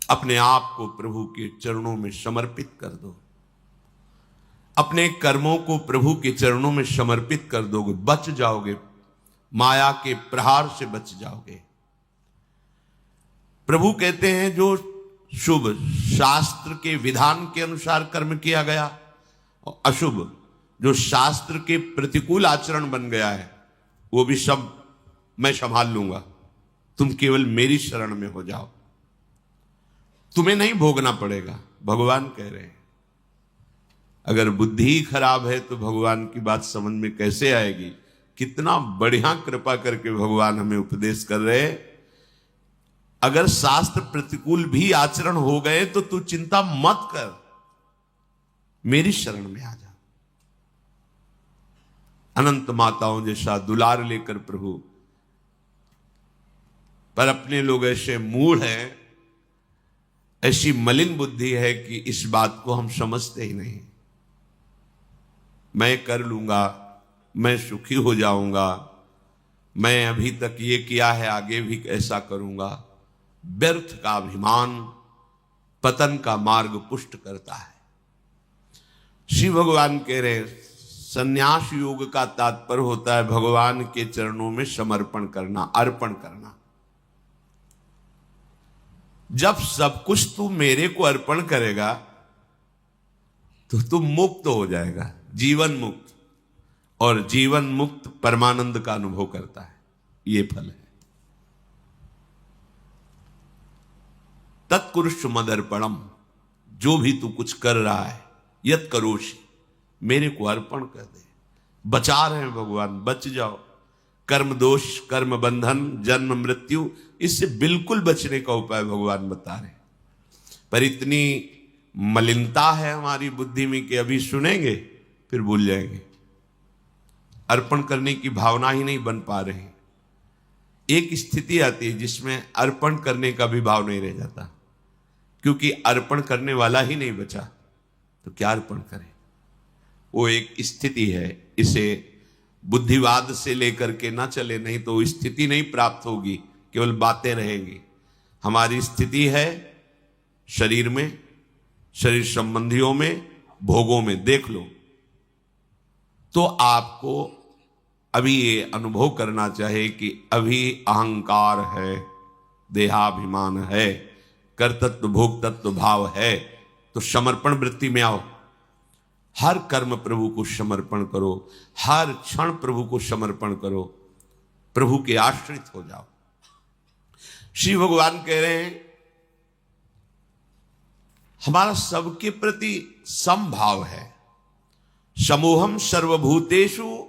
अपने आप को प्रभु के चरणों में समर्पित कर दो, अपने कर्मों को प्रभु के चरणों में समर्पित कर दोगे, बच जाओगे, माया के प्रहार से बच जाओगे। प्रभु कहते हैं जो शुभ शास्त्र के विधान के अनुसार कर्म किया गया और अशुभ जो शास्त्र के प्रतिकूल आचरण बन गया है वो भी सब मैं संभाल लूंगा, तुम केवल मेरी शरण में हो जाओ, तुम्हें नहीं भोगना पड़ेगा। भगवान कह रहे हैं। अगर बुद्धि ही खराब है तो भगवान की बात समझ में कैसे आएगी। कितना बढ़िया कृपा करके भगवान हमें उपदेश कर रहे हैं। अगर शास्त्र प्रतिकूल भी आचरण हो गए तो तू चिंता मत कर, मेरी शरण में आ जा। अनंत माताओं जैसा दुलार लेकर प्रभु, पर अपने लोग ऐसे मूढ़ हैं, ऐसी मलिन बुद्धि है कि इस बात को हम समझते ही नहीं। मैं कर लूंगा, मैं सुखी हो जाऊंगा, मैं अभी तक ये किया है आगे भी ऐसा करूंगा। व्यर्थ का अभिमान पतन का मार्ग पुष्ट करता है। श्री भगवान कह रहे संन्यास योग का तात्पर्य होता है भगवान के चरणों में समर्पण करना, अर्पण करना। जब सब कुछ तू मेरे को अर्पण करेगा तो तू मुक्त हो जाएगा, जीवन मुक्त, और जीवन मुक्त परमानंद का अनुभव करता है। ये फल है। तत्कुरुष मदर्पणम, जो भी तू कुछ कर रहा है, यत करोषि, मेरे को अर्पण कर दे। बचा रहे हैं भगवान, बच जाओ। कर्म दोष, कर्म बंधन, जन्म मृत्यु, इससे बिल्कुल बचने का उपाय भगवान बता रहे हैं। पर इतनी मलिनता है हमारी बुद्धि में कि अभी सुनेंगे फिर भूल जाएंगे। अर्पण करने की भावना ही नहीं बन पा रही। एक स्थिति आती है जिसमें अर्पण करने का भी भाव नहीं रह जाता, क्योंकि अर्पण करने वाला ही नहीं बचा तो क्या अर्पण करें। वो एक स्थिति है, इसे बुद्धिवाद से लेकर के ना चले, नहीं तो स्थिति नहीं प्राप्त होगी, केवल बातें रहेंगी। हमारी स्थिति है शरीर में, शरीर संबंधियों में, भोगों में। देख लो तो आपको अभी ये अनुभव करना चाहिए कि अभी अहंकार है, देहाभिमान है, कर्तृत्व भोक्तृत्व भाव है, तो समर्पण वृत्ति में आओ। हर कर्म प्रभु को समर्पण करो, हर क्षण प्रभु को समर्पण करो, प्रभु के आश्रित हो जाओ। श्री भगवान कह रहे हैं हमारा सबके प्रति समभाव है। समोहम सर्वभूतेषु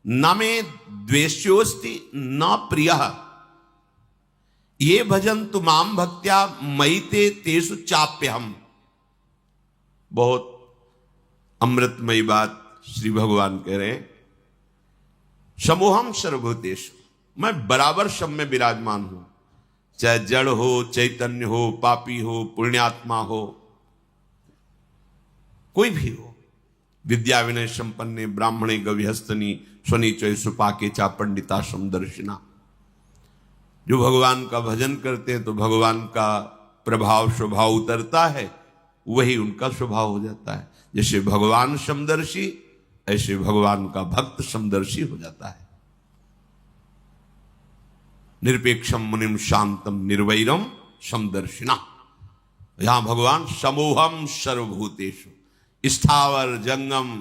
न मे द्वेष्योस्ति न प्रियः ये भजन्तु माम भक्त्या मयि ते तेषु चाप्यहम्। बहुत अमृतमयी बात श्री भगवान कह रहे हैं। समोहम सर्वभूतेषु, मैं बराबर सब में विराजमान हूं, चाहे जड़ हो, चैतन्य हो, पापी हो, पुण्यात्मा हो, कोई भी हो। विद्या विनय संपन्ने ब्राह्मणे गविहस्तनी स्वनीचय सुपाके चा पंडिता समदर्शिना। जो भगवान का भजन करते हैं तो भगवान का प्रभाव स्वभाव उतरता है, वही उनका स्वभाव हो जाता है। जैसे भगवान समदर्शी, ऐसे भगवान का भक्त समदर्शी हो जाता है। निरपेक्षम मुनिम शांतम निर्वैरम समदर्शिना। यहां भगवान समोहम सर्वभूतेषु, स्थावर जंगम,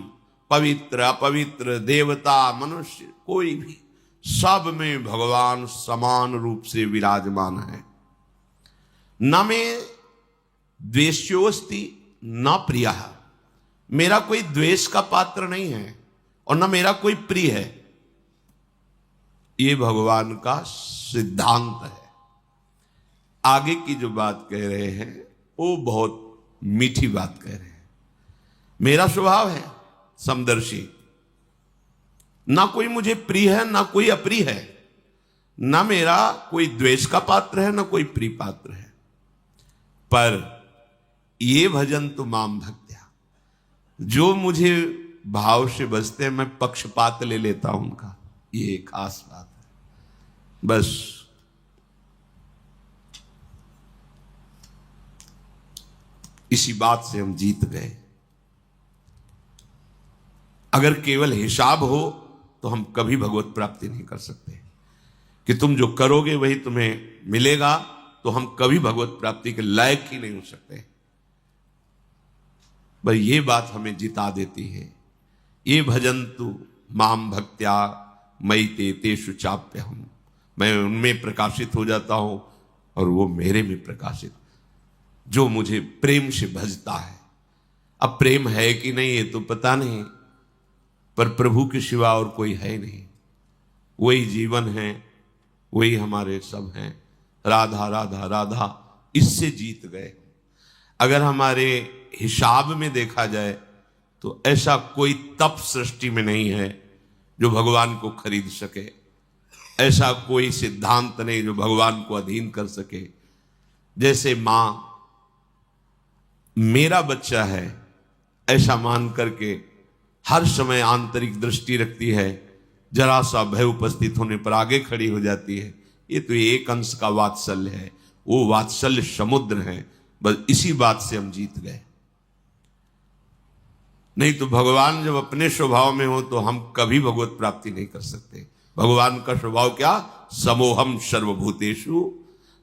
पवित्र अपवित्र, देवता मनुष्य, कोई भी, सब में भगवान समान रूप से विराजमान है। न मे द्वेष्योस्ति न प्रियः, मेरा कोई द्वेष का पात्र नहीं है और न मेरा कोई प्रिय है। ये भगवान का सिद्धांत है। आगे की जो बात कह रहे हैं वो बहुत मीठी बात कह रहे हैं। मेरा स्वभाव है समदर्शी, ना कोई मुझे प्रिय है ना कोई अप्रिय है, ना मेरा कोई द्वेष का पात्र है ना कोई प्रिय पात्र है। पर ये भजन तो माम भक्त्या, जो मुझे भाव से बसते हैं मैं पक्षपात ले लेता हूं उनका। ये खास बात है। बस इसी बात से हम जीत गए। अगर केवल हिसाब हो तो हम कभी भगवत प्राप्ति नहीं कर सकते, कि तुम जो करोगे वही तुम्हें मिलेगा, तो हम कभी भगवत प्राप्ति के लायक ही नहीं हो सकते। पर ये बात हमें जिता देती है। ये भजन्तु माम भक्त्या मयि ते तेषु चाप्यहम्, मैं उनमें प्रकाशित हो जाता हूं और वो मेरे में प्रकाशित, जो मुझे प्रेम से भजता है। अब प्रेम है कि नहीं ये तो पता नहीं, पर प्रभु के सिवा और कोई है नहीं। वही जीवन है, वही हमारे सब हैं। राधा राधा राधा, इससे जीत गए। अगर हमारे हिसाब में देखा जाए तो ऐसा कोई तप सृष्टि में नहीं है जो भगवान को खरीद सके, ऐसा कोई सिद्धांत नहीं जो भगवान को अधीन कर सके। जैसे मां मेरा बच्चा है ऐसा मान करके हर समय आंतरिक दृष्टि रखती है, जरा सा भय उपस्थित होने पर आगे खड़ी हो जाती है। ये तो एक अंश का वात्सल्य है, वो वात्सल्य समुद्र है। बस इसी बात से हम जीत गए। नहीं तो भगवान जब अपने स्वभाव में हो तो हम कभी भगवत प्राप्ति नहीं कर सकते। भगवान का स्वभाव क्या? समोहम सर्वभूतेषु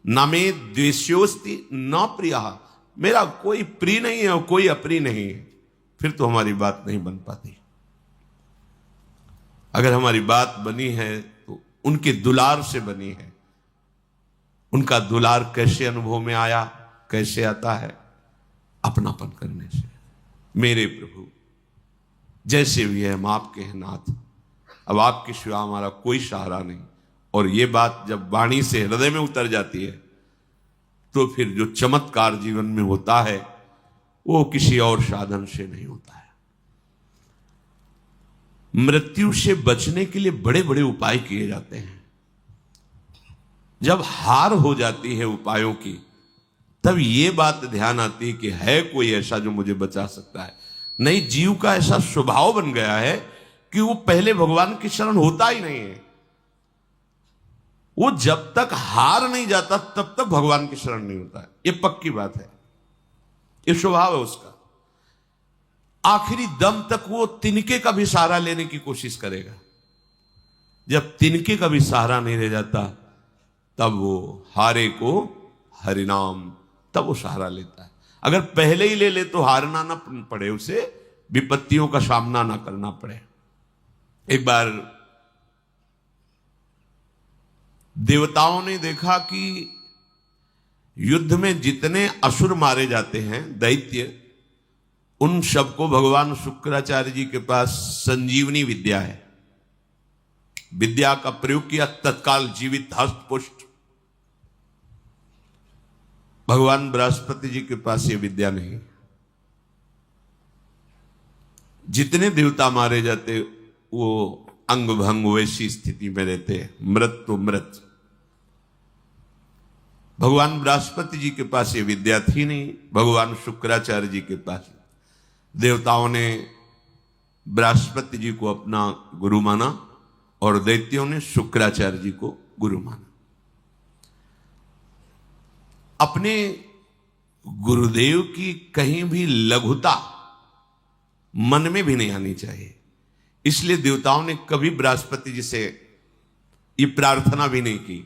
न मे द्वेष्योस्ति न प्रियः, मेरा कोई प्रिय नहीं है और कोई अप्रिय नहीं है। फिर तो हमारी बात नहीं बन पाती। अगर हमारी बात बनी है तो उनके दुलार से बनी है। उनका दुलार कैसे अनुभव में आया, कैसे आता है? अपनापन करने से। मेरे प्रभु जैसे भी है हम आपके हैं नाथ, अब आपके सिवा हमारा कोई सहारा नहीं। और ये बात जब वाणी से हृदय में उतर जाती है तो फिर जो चमत्कार जीवन में होता है वो किसी और साधन से नहीं होता है। मृत्यु से बचने के लिए बड़े बड़े उपाय किए जाते हैं। जब हार हो जाती है उपायों की, तब ये बात ध्यान आती है कि है कोई ऐसा जो मुझे बचा सकता है। नहीं, जीव का ऐसा स्वभाव बन गया है कि वो पहले भगवान की शरण होता ही नहीं है। वो जब तक हार नहीं जाता तब तक भगवान की शरण नहीं होता है। ये पक्की बात है, ये स्वभाव है उसका। आखिरी दम तक वो तिनके का भी सहारा लेने की कोशिश करेगा। जब तिनके का भी सहारा नहीं रह जाता तब वो हारे को हरिनाम, तब वो सहारा लेता है। अगर पहले ही ले ले तो हारना ना पड़े, उसे विपत्तियों का सामना ना करना पड़े। एक बार देवताओं ने देखा कि युद्ध में जितने असुर मारे जाते हैं, दैत्य, उन सबको भगवान शुक्राचार्य जी के पास संजीवनी विद्या है। विद्या का प्रयोग किया, तत्काल जीवित हस्त पुष्ट। भगवान बृहस्पति जी के पास ये विद्या नहीं। जितने देवता मारे जाते वो अंग भंग वैसी स्थिति में रहते, मृत तो मृत। भगवान बृहस्पति जी के पास ये विद्या थी नहीं, भगवान शुक्राचार्य जी के पास। देवताओं ने बृहस्पति जी को अपना गुरु माना और दैत्यों ने शुक्राचार्य जी को गुरु माना। अपने गुरुदेव की कहीं भी लघुता मन में भी नहीं आनी चाहिए। इसलिए देवताओं ने कभी बृहस्पति जी से ये प्रार्थना भी नहीं की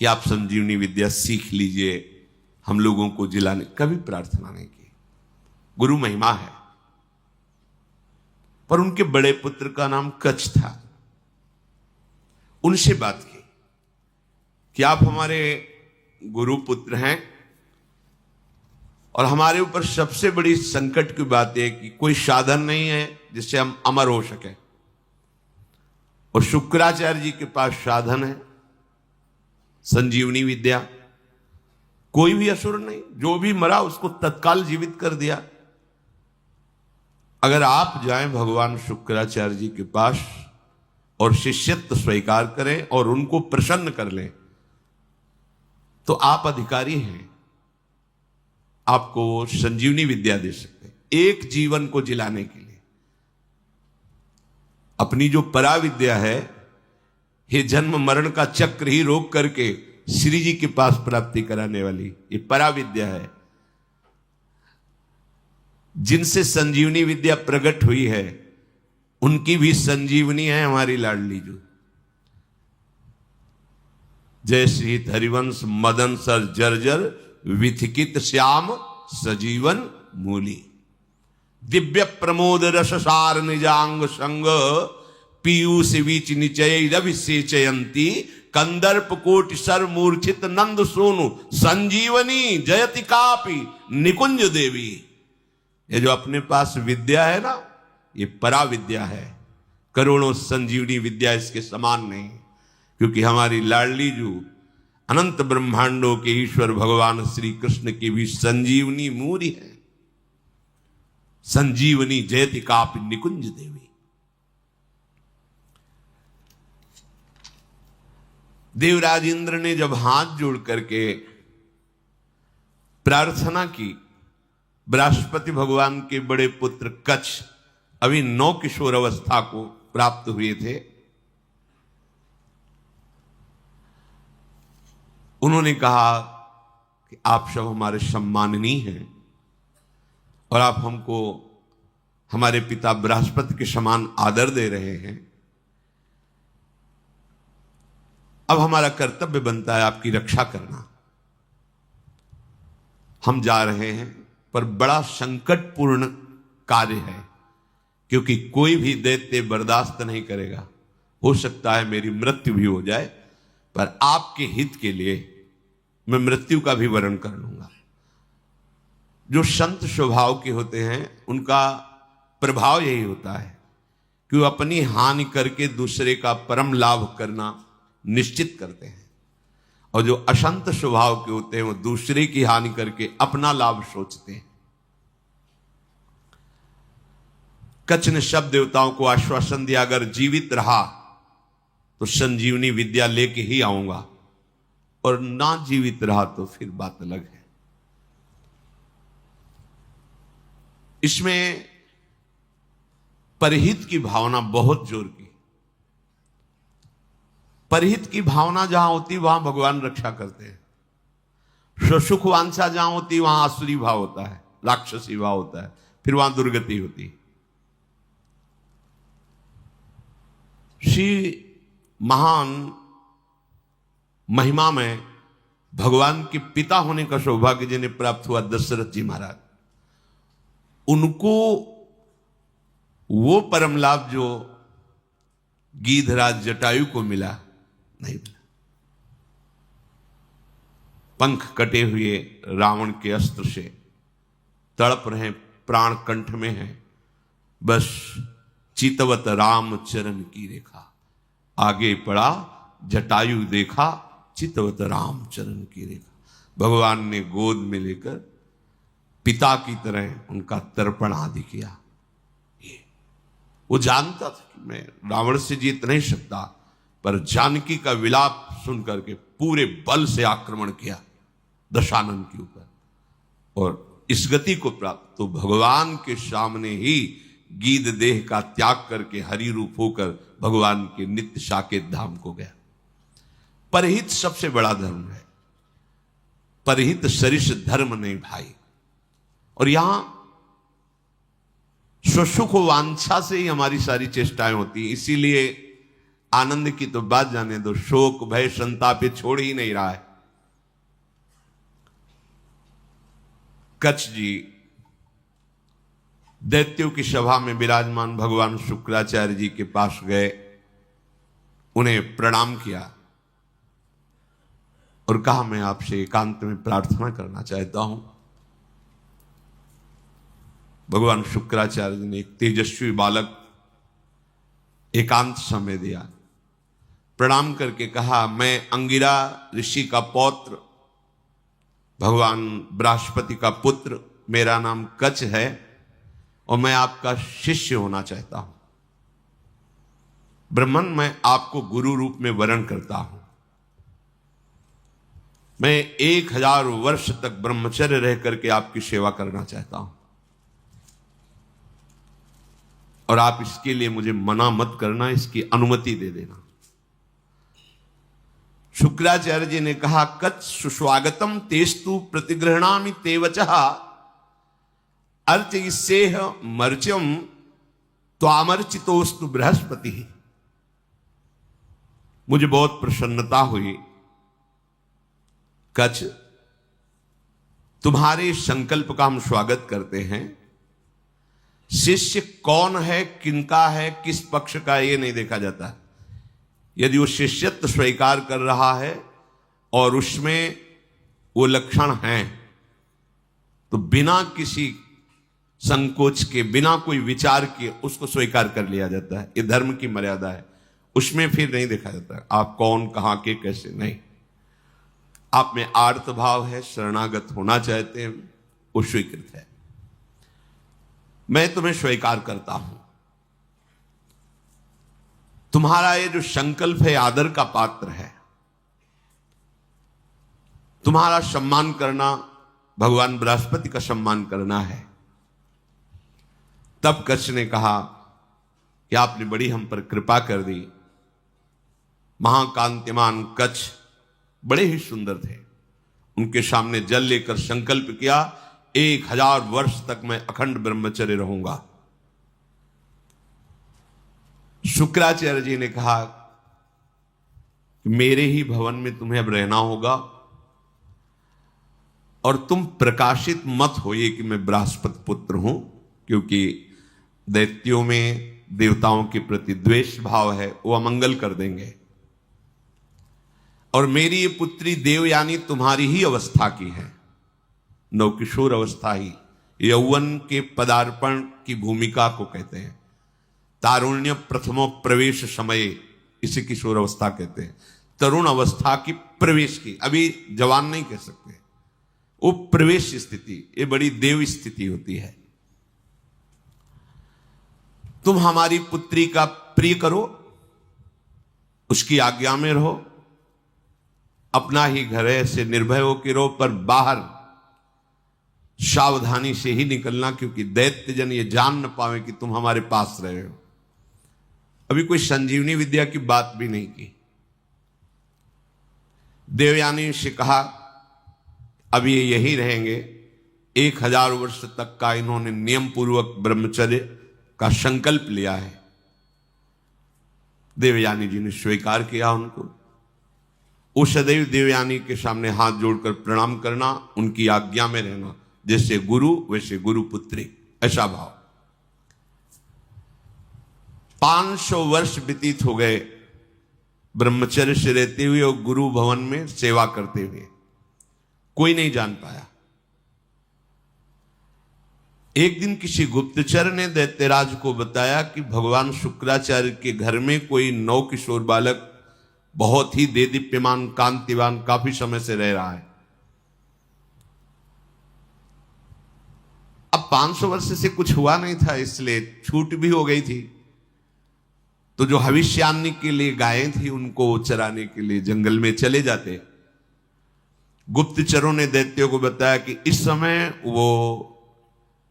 कि आप संजीवनी विद्या सीख लीजिए, हम लोगों को जिलाने, कभी प्रार्थना नहीं की। गुरु महिमा है। पर उनके बड़े पुत्र का नाम कच्छ था। उनसे बात की कि आप हमारे गुरु पुत्र हैं और हमारे ऊपर सबसे बड़ी संकट की बात है कि कोई साधन नहीं है जिससे हम अमर हो सके। और शुक्राचार्य जी के पास साधन है, संजीवनी विद्या। कोई भी असुर नहीं, जो भी मरा उसको तत्काल जीवित कर दिया। अगर आप जाएं भगवान शुक्राचार्य जी के पास और शिष्यत्व स्वीकार करें और उनको प्रसन्न कर लें तो आप अधिकारी हैं, आपको संजीवनी विद्या दे सकते हैं एक जीवन को जिलाने के लिए। अपनी जो पराविद्या है, ये जन्म मरण का चक्र ही रोक करके श्री जी के पास प्राप्ति कराने वाली ये पराविद्या है। जिनसे संजीवनी विद्या प्रकट हुई है उनकी भी संजीवनी है हमारी लाडली जो। जय श्री हरिवंश मदन सर जर्जर विथिकित श्याम सजीवन मूली। दिव्य प्रमोद रस सार निजांग संग पीयूष बीच निचय रविसेचयंती कंदर्प कोटि सर मूर्छित नंद सोनु संजीवनी जयति कापी निकुंज देवी। ये जो अपने पास विद्या है ना, ये परा विद्या है, करोड़ों संजीवनी विद्या इसके समान नहीं। क्योंकि हमारी लाडली जो अनंत ब्रह्मांडों के ईश्वर भगवान श्री कृष्ण की भी संजीवनी मूरी है। संजीवनी जयति कापि निकुंज देवी। देवराज इंद्र ने जब हाथ जोड़ करके प्रार्थना की, बृहस्पति भगवान के बड़े पुत्र कच्छ अभी 9 किशोर अवस्था को प्राप्त हुए थे, उन्होंने कहा कि आप सब हमारे सम्माननीय हैं और आप हमको हमारे पिता बृहस्पति के समान आदर दे रहे हैं। अब हमारा कर्तव्य बनता है आपकी रक्षा करना। हम जा रहे हैं पर बड़ा संकटपूर्ण कार्य है, क्योंकि कोई भी दैत्य बर्दाश्त नहीं करेगा। हो सकता है मेरी मृत्यु भी हो जाए, पर आपके हित के लिए मैं मृत्यु का भी वरण कर लूंगा। जो संत स्वभाव के होते हैं उनका प्रभाव यही होता है कि वो अपनी हानि करके दूसरे का परम लाभ करना निश्चित करते हैं, और जो असंत स्वभाव के होते हैं वो दूसरे की हानि करके अपना लाभ सोचते हैं। कच्छ ने सब देवताओं को आश्वासन दिया, अगर जीवित रहा तो संजीवनी विद्या लेके ही आऊंगा, और ना जीवित रहा तो फिर बात अलग है। इसमें परहित की भावना बहुत जोर की। परहित की भावना जहां होती वहां भगवान रक्षा करते हैं। स्वसुख वांछा जहां होती वहां आसुरी भाव होता है, राक्षसी भाव होता है, फिर वहां दुर्गति होती है। श्री महान महिमा में भगवान के पिता होने का सौभाग्य जिन्हें प्राप्त हुआ दशरथ जी महाराज, उनको वो परम लाभ जो गीधराज जटायु को मिला नहीं मिला। पंख कटे हुए रावण के अस्त्र से तड़प रहे, प्राण कंठ में है, बस चितवत राम चरण की रेखा। आगे पड़ा जटायु देखा, चितवत राम चरण की रेखा। भगवान ने गोद में लेकर पिता की तरह उनका तर्पण आदि किया। ये वो जानता था कि मैं रावण से जीत नहीं सकता, पर जानकी का विलाप सुन करके पूरे बल से आक्रमण किया दशानन के ऊपर, और इस गति को प्राप्त तो भगवान के सामने ही गीध देह का त्याग करके हरि रूप होकर भगवान के नित्य साकेत धाम को गया। परहित सबसे बड़ा धर्म है, परहित सरिष धर्म नहीं भाई। और यहां स्वसुख वांछा से ही हमारी सारी चेष्टाएं होती, इसीलिए आनंद की तो बात जाने दो, शोक भय संताप ये छोड़ ही नहीं रहा है। कच्छ जी दैत्यों की सभा में विराजमान भगवान शुक्राचार्य जी के पास गए, उन्हें प्रणाम किया और कहा मैं आपसे एकांत में प्रार्थना करना चाहता हूं। भगवान शुक्राचार्य जी ने एक तेजस्वी बालक एकांत समय दिया, प्रणाम करके कहा मैं अंगिरा ऋषि का पौत्र, भगवान बृहस्पति का पुत्र, मेरा नाम कच्छ है और मैं आपका शिष्य होना चाहता हूं। ब्रह्मन मैं आपको गुरु रूप में वरण करता हूं। मैं 1000 वर्ष तक ब्रह्मचर्य रह करके आपकी सेवा करना चाहता हूं, और आप इसके लिए मुझे मना मत करना, इसकी अनुमति दे देना। शुक्राचार्य जी ने कहा कच्छ सुस्वागतम तेस्तु प्रतिगृहणामि ते वचः अर्चयिष्येह मर्च्यम त्वामर्चितोस्तु बृहस्पति। मुझे बहुत प्रसन्नता हुई। कच्छ, तुम्हारे संकल्प का हम स्वागत करते हैं। शिष्य कौन है, किनका है, किस पक्ष का, यह नहीं देखा जाता। यदि वो शिष्यत्व स्वीकार कर रहा है और उसमें वो लक्षण हैं तो बिना किसी संकोच के, बिना कोई विचार के उसको स्वीकार कर लिया जाता है। ये धर्म की मर्यादा है। उसमें फिर नहीं देखा जाता आप कौन, कहां के, कैसे, नहीं। आप में आर्त भाव है, शरणागत होना चाहते हैं, वो स्वीकृत है। मैं तुम्हें स्वीकार करता हूं। तुम्हारा ये जो संकल्प है आदर का पात्र है। तुम्हारा सम्मान करना, भगवान बृहस्पति का सम्मान करना है। तब कच्छ ने कहा कि आपने बड़ी हम पर कृपा कर दी। महाकांतिमान कच्छ बड़े ही सुंदर थे। उनके सामने जल लेकर संकल्प किया, 1000 वर्ष तक मैं अखंड ब्रह्मचर्य रहूंगा। शुक्राचार्य जी ने कहा मेरे ही भवन में तुम्हें अब रहना होगा और तुम प्रकाशित मत होइए कि मैं बृहस्पति पुत्र हूं, क्योंकि दैत्यों में देवताओं के प्रति द्वेष भाव है, वो अमंगल कर देंगे। और मेरी ये पुत्री देवयानी तुम्हारी ही अवस्था की है, नवकिशोर अवस्था ही, यौवन के पदार्पण की भूमिका को कहते हैं। तारुण्य प्रथमो प्रवेश समय, इसे किशोर अवस्था कहते हैं। तरुण अवस्था की प्रवेश की, अभी जवान नहीं कह सकते, वो प्रवेश स्थिति, ये बड़ी देव स्थिति होती है। तुम हमारी पुत्री का प्रिय करो, उसकी आज्ञा में रहो, अपना ही घर है, ऐसे निर्भय हो के रहो, पर बाहर सावधानी से ही निकलना, क्योंकि दैत्यजन ये जान न पावे कि तुम हमारे पास रहे हो। अभी कोई संजीवनी विद्या की बात भी नहीं की। देवयानी से कहा अब ये यही रहेंगे। 1000 वर्ष तक का इन्होंने नियम पूर्वक ब्रह्मचर्य का संकल्प लिया है। देवयानी जी ने स्वीकार किया उनको। वो सदैव देवयानी के सामने हाथ जोड़कर प्रणाम करना, उनकी आज्ञा में रहना, जैसे गुरु वैसे गुरु पुत्री, ऐसा भाव। 500 वर्ष व्यतीत हो गए ब्रह्मचर्य से रहते हुए और गुरु भवन में सेवा करते हुए, कोई नहीं जान पाया। एक दिन किसी गुप्तचर ने दैत्यराज को बताया कि भगवान शुक्राचार्य के घर में कोई नवकिशोर बालक बहुत ही देदीप्यमान, कांतिवान, काफी समय से रह रहा है। अब 500 वर्ष से कुछ हुआ नहीं था, इसलिए छूट भी हो गई थी। तो जो भविष्यान्नी के लिए गायें थी, उनको चराने के लिए जंगल में चले जाते। गुप्तचरों ने दैत्यों को बताया कि इस समय वो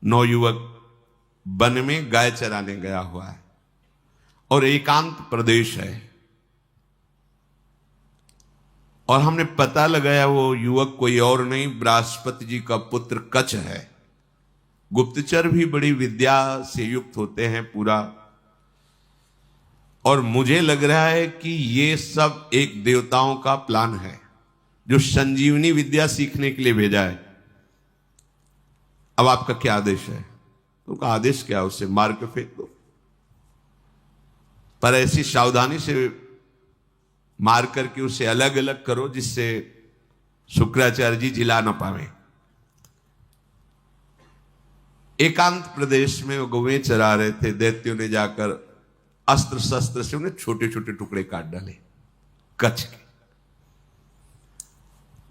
नवयुवक वन में गाय चराने गया हुआ है और एकांत प्रदेश है, और हमने पता लगाया वो युवक कोई और नहीं, बृहस्पति जी का पुत्र कच्छ है। गुप्तचर भी बड़ी विद्या से युक्त होते हैं पूरा, और मुझे लग रहा है कि ये सब एक देवताओं का प्लान है जो संजीवनी विद्या सीखने के लिए भेजा है। अब आपका क्या आदेश है? तो का आदेश क्या, उसे मार के फेंक दो, पर ऐसी सावधानी से मार करके उसे अलग अलग करो जिससे शुक्राचार्य जी जिला ना पावे। एकांत प्रदेश में वो गौएं चरा रहे थे। दैत्यों ने जाकर अस्त्र शस्त्र से उन्हें छोटे छोटे टुकड़े काट डाले कच्छ के,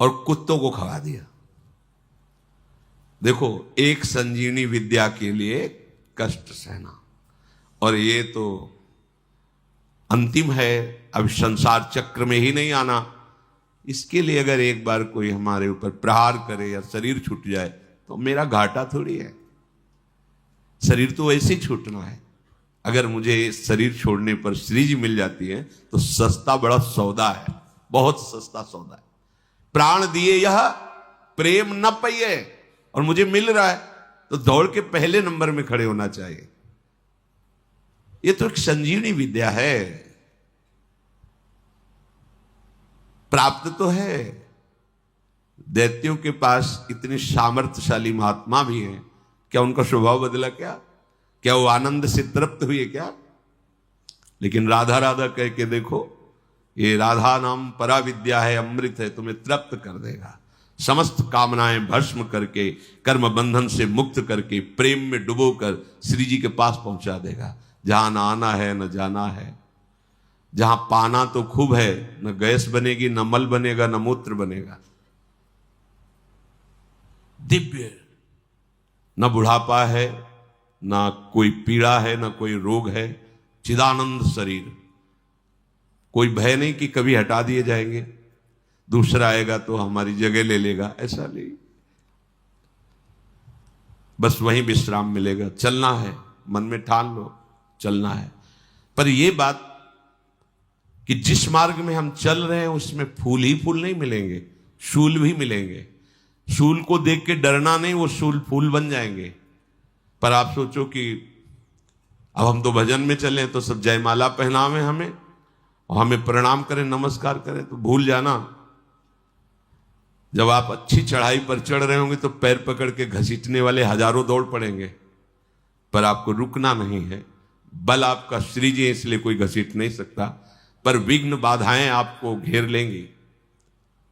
और कुत्तों को खवा दिया। देखो, एक संजीवनी विद्या के लिए कष्ट सहना, और ये तो अंतिम है, अब संसार चक्र में ही नहीं आना। इसके लिए अगर एक बार कोई हमारे ऊपर प्रहार करे या शरीर छूट जाए तो मेरा घाटा थोड़ी है। शरीर तो वैसे ही छूटना है। अगर मुझे शरीर छोड़ने पर श्री जी मिल जाती है तो सस्ता बड़ा सौदा है, बहुत सस्ता सौदा है। प्राण दिए यह प्रेम न पाइए, और मुझे मिल रहा है। तो दौड़ के पहले नंबर में खड़े होना चाहिए। ये तो एक संजीवनी विद्या है, प्राप्त तो है। दैत्यों के पास इतने सामर्थ्यशाली महात्मा भी हैं, क्या उनका स्वभाव बदला? क्या वो आनंद से तृप्त हुए क्या? लेकिन राधा राधा कह के देखो, ये राधा नाम परा विद्या है, अमृत है, तुम्हें तृप्त कर देगा। समस्त कामनाएं भस्म करके, कर्म बंधन से मुक्त करके, प्रेम में डुबोकर श्री जी के पास पहुंचा देगा। जहां न आना है न जाना है, जहां पाना तो खूब है, न गैस बनेगी, न मल बनेगा, न मूत्र बनेगा। दिव्य, न बुढ़ापा है, न कोई पीड़ा है, न कोई रोग है, चिदानंद शरीर। कोई भय नहीं कि कभी हटा दिए जाएंगे, दूसरा आएगा तो हमारी जगह ले लेगा, ऐसा नहीं। बस वहीं विश्राम मिलेगा। चलना है, मन में ठान लो, चलना है। पर यह बात कि जिस मार्ग में हम चल रहे हैं उसमें फूल ही फूल नहीं मिलेंगे, शूल भी मिलेंगे। शूल को देख के डरना नहीं, वो शूल फूल बन जाएंगे। पर आप सोचो कि अब हम तो भजन में चले तो सब जयमाला पहनावे हमें, और हमें प्रणाम करें, नमस्कार करें, तो भूल जाना जब आप अच्छी चढ़ाई पर चढ़ रहे होंगे तो पैर pकड़ के घसीटने वाले हजारों दौड़ पड़ेंगे, पर आपको रुकना नहीं है। बल आपका श्री जी, इसलिए कोई घसीट नहीं सकता, पर विघ्न बाधाएं आपको घेर लेंगी।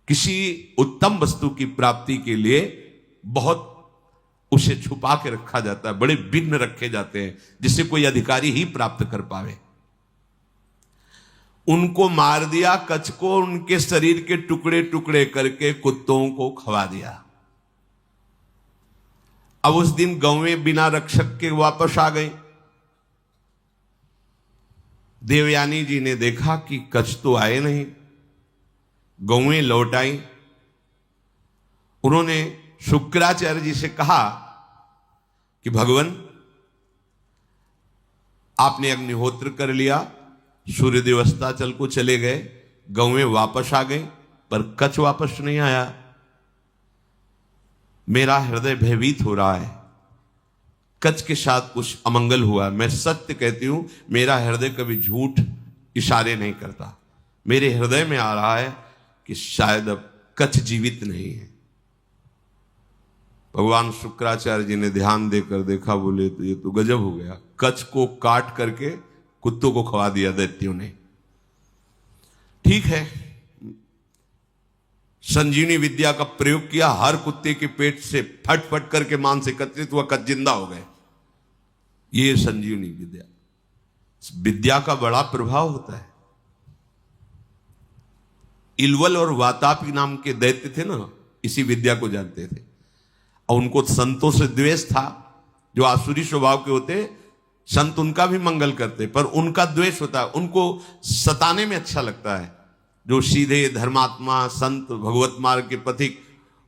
किसी उत्तम वस्तु की प्राप्ति के लिए बहुत उसे छुपा के रखा जाता है, बड़े विघ्न रखे जाते हैं जिसे कोई अधिकारी ही प्राप्त कर पावे। उनको मार दिया, कच्छ को, उनके शरीर के टुकड़े टुकड़े करके कुत्तों को खवा दिया। अब उस दिन गौवें बिना रक्षक के वापस आ गई। देवयानी जी ने देखा कि कच्छ तो आए नहीं, गौवें लौट आई। उन्होंने शुक्राचार्य जी से कहा कि भगवान, आपने अग्निहोत्र कर लिया, सूर्यदेव अस्ताचल को चले गए, गौवें वापस आ गई, पर कच्छ वापस नहीं आया। मेरा हृदय भयभीत हो रहा है, कच्छ के साथ कुछ अमंगल हुआ। मैं सत्य कहती हूं, मेरा हृदय कभी झूठ इशारे नहीं करता। मेरे हृदय में आ रहा है कि शायद अब कच्छ जीवित नहीं है। भगवान शुक्राचार्य जी ने ध्यान देकर देखा, बोले तो ये तो गजब हो गया, कच्छ को काट करके कुत्तों को खवा दिया दैत्यों ने। ठीक है, संजीवनी विद्या का प्रयोग किया, हर कुत्ते के पेट से फट फट करके मांस एकत्रित हुआ, कच्छ जिंदा हो गए। ये संजीवनी विद्या, विद्या का बड़ा प्रभाव होता है। इलवल और वातापी नाम के दैत्य थे ना, इसी विद्या को जानते थे, और उनको संतों से द्वेष था। जो आसुरी स्वभाव के होते, संत उनका भी मंगल करते, पर उनका द्वेष होता है, उनको सताने में अच्छा लगता है। जो सीधे धर्मात्मा संत, भगवत मार्ग के पथिक,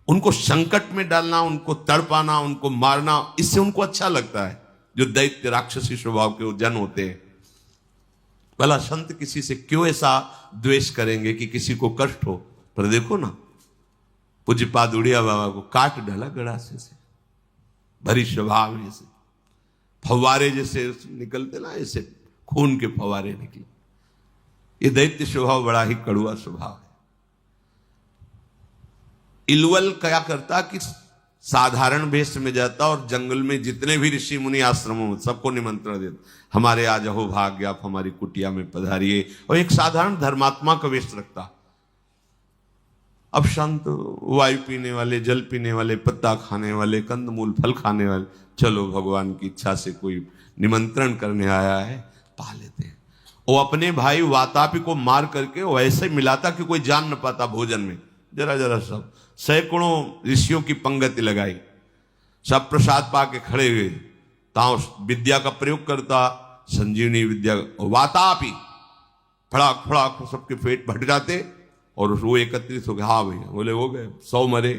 उनको संकट में डालना, उनको तड़पाना, उनको मारना, इससे उनको अच्छा लगता है। जो दैत्य राक्षसी स्वभाव के जन होते हैं, भला संत किसी से क्यों ऐसा द्वेष करेंगे कि किसी को कष्ट हो? पर देखो ना, पूज्यपाद उड़िया बाबा को काट डाला गड़ासे से, भरी स्वभाव जैसे फव्वारे जैसे निकलते ना, ऐसे खून के फव्वारे निकले। ये दैत्य स्वभाव बड़ा ही कड़ुआ स्वभाव है। इलवल क्या करता कि साधारण वेश में जाता और जंगल में जितने भी ऋषि मुनि आश्रमों में सबको निमंत्रण देता, हमारे आज अहो भाग्य, आप हमारी कुटिया में पधारिए, और एक साधारण धर्मात्मा का वेश रखता। अब संत वायु पीने वाले, जल पीने वाले, पत्ता खाने वाले, कंदमूल फल खाने वाले, चलो भगवान की इच्छा से कोई निमंत्रण करने आया है, पा लेते हैं। वो अपने भाई वातापी को मार करके वो ऐसे मिलाता कि कोई जान न पाता भोजन में। जरा जरा सब सैकड़ों ऋषियों की पंगति लगाई, सब प्रसाद पा के खड़े हुए, ताओ विद्या का प्रयोग करता, संजीवनी विद्या। वातापी फड़ाक फड़ाक सबके पेट भट जाते, और वो एकत्रित हो गए। हाँ भैया, बोले हो गए, 100 मरे,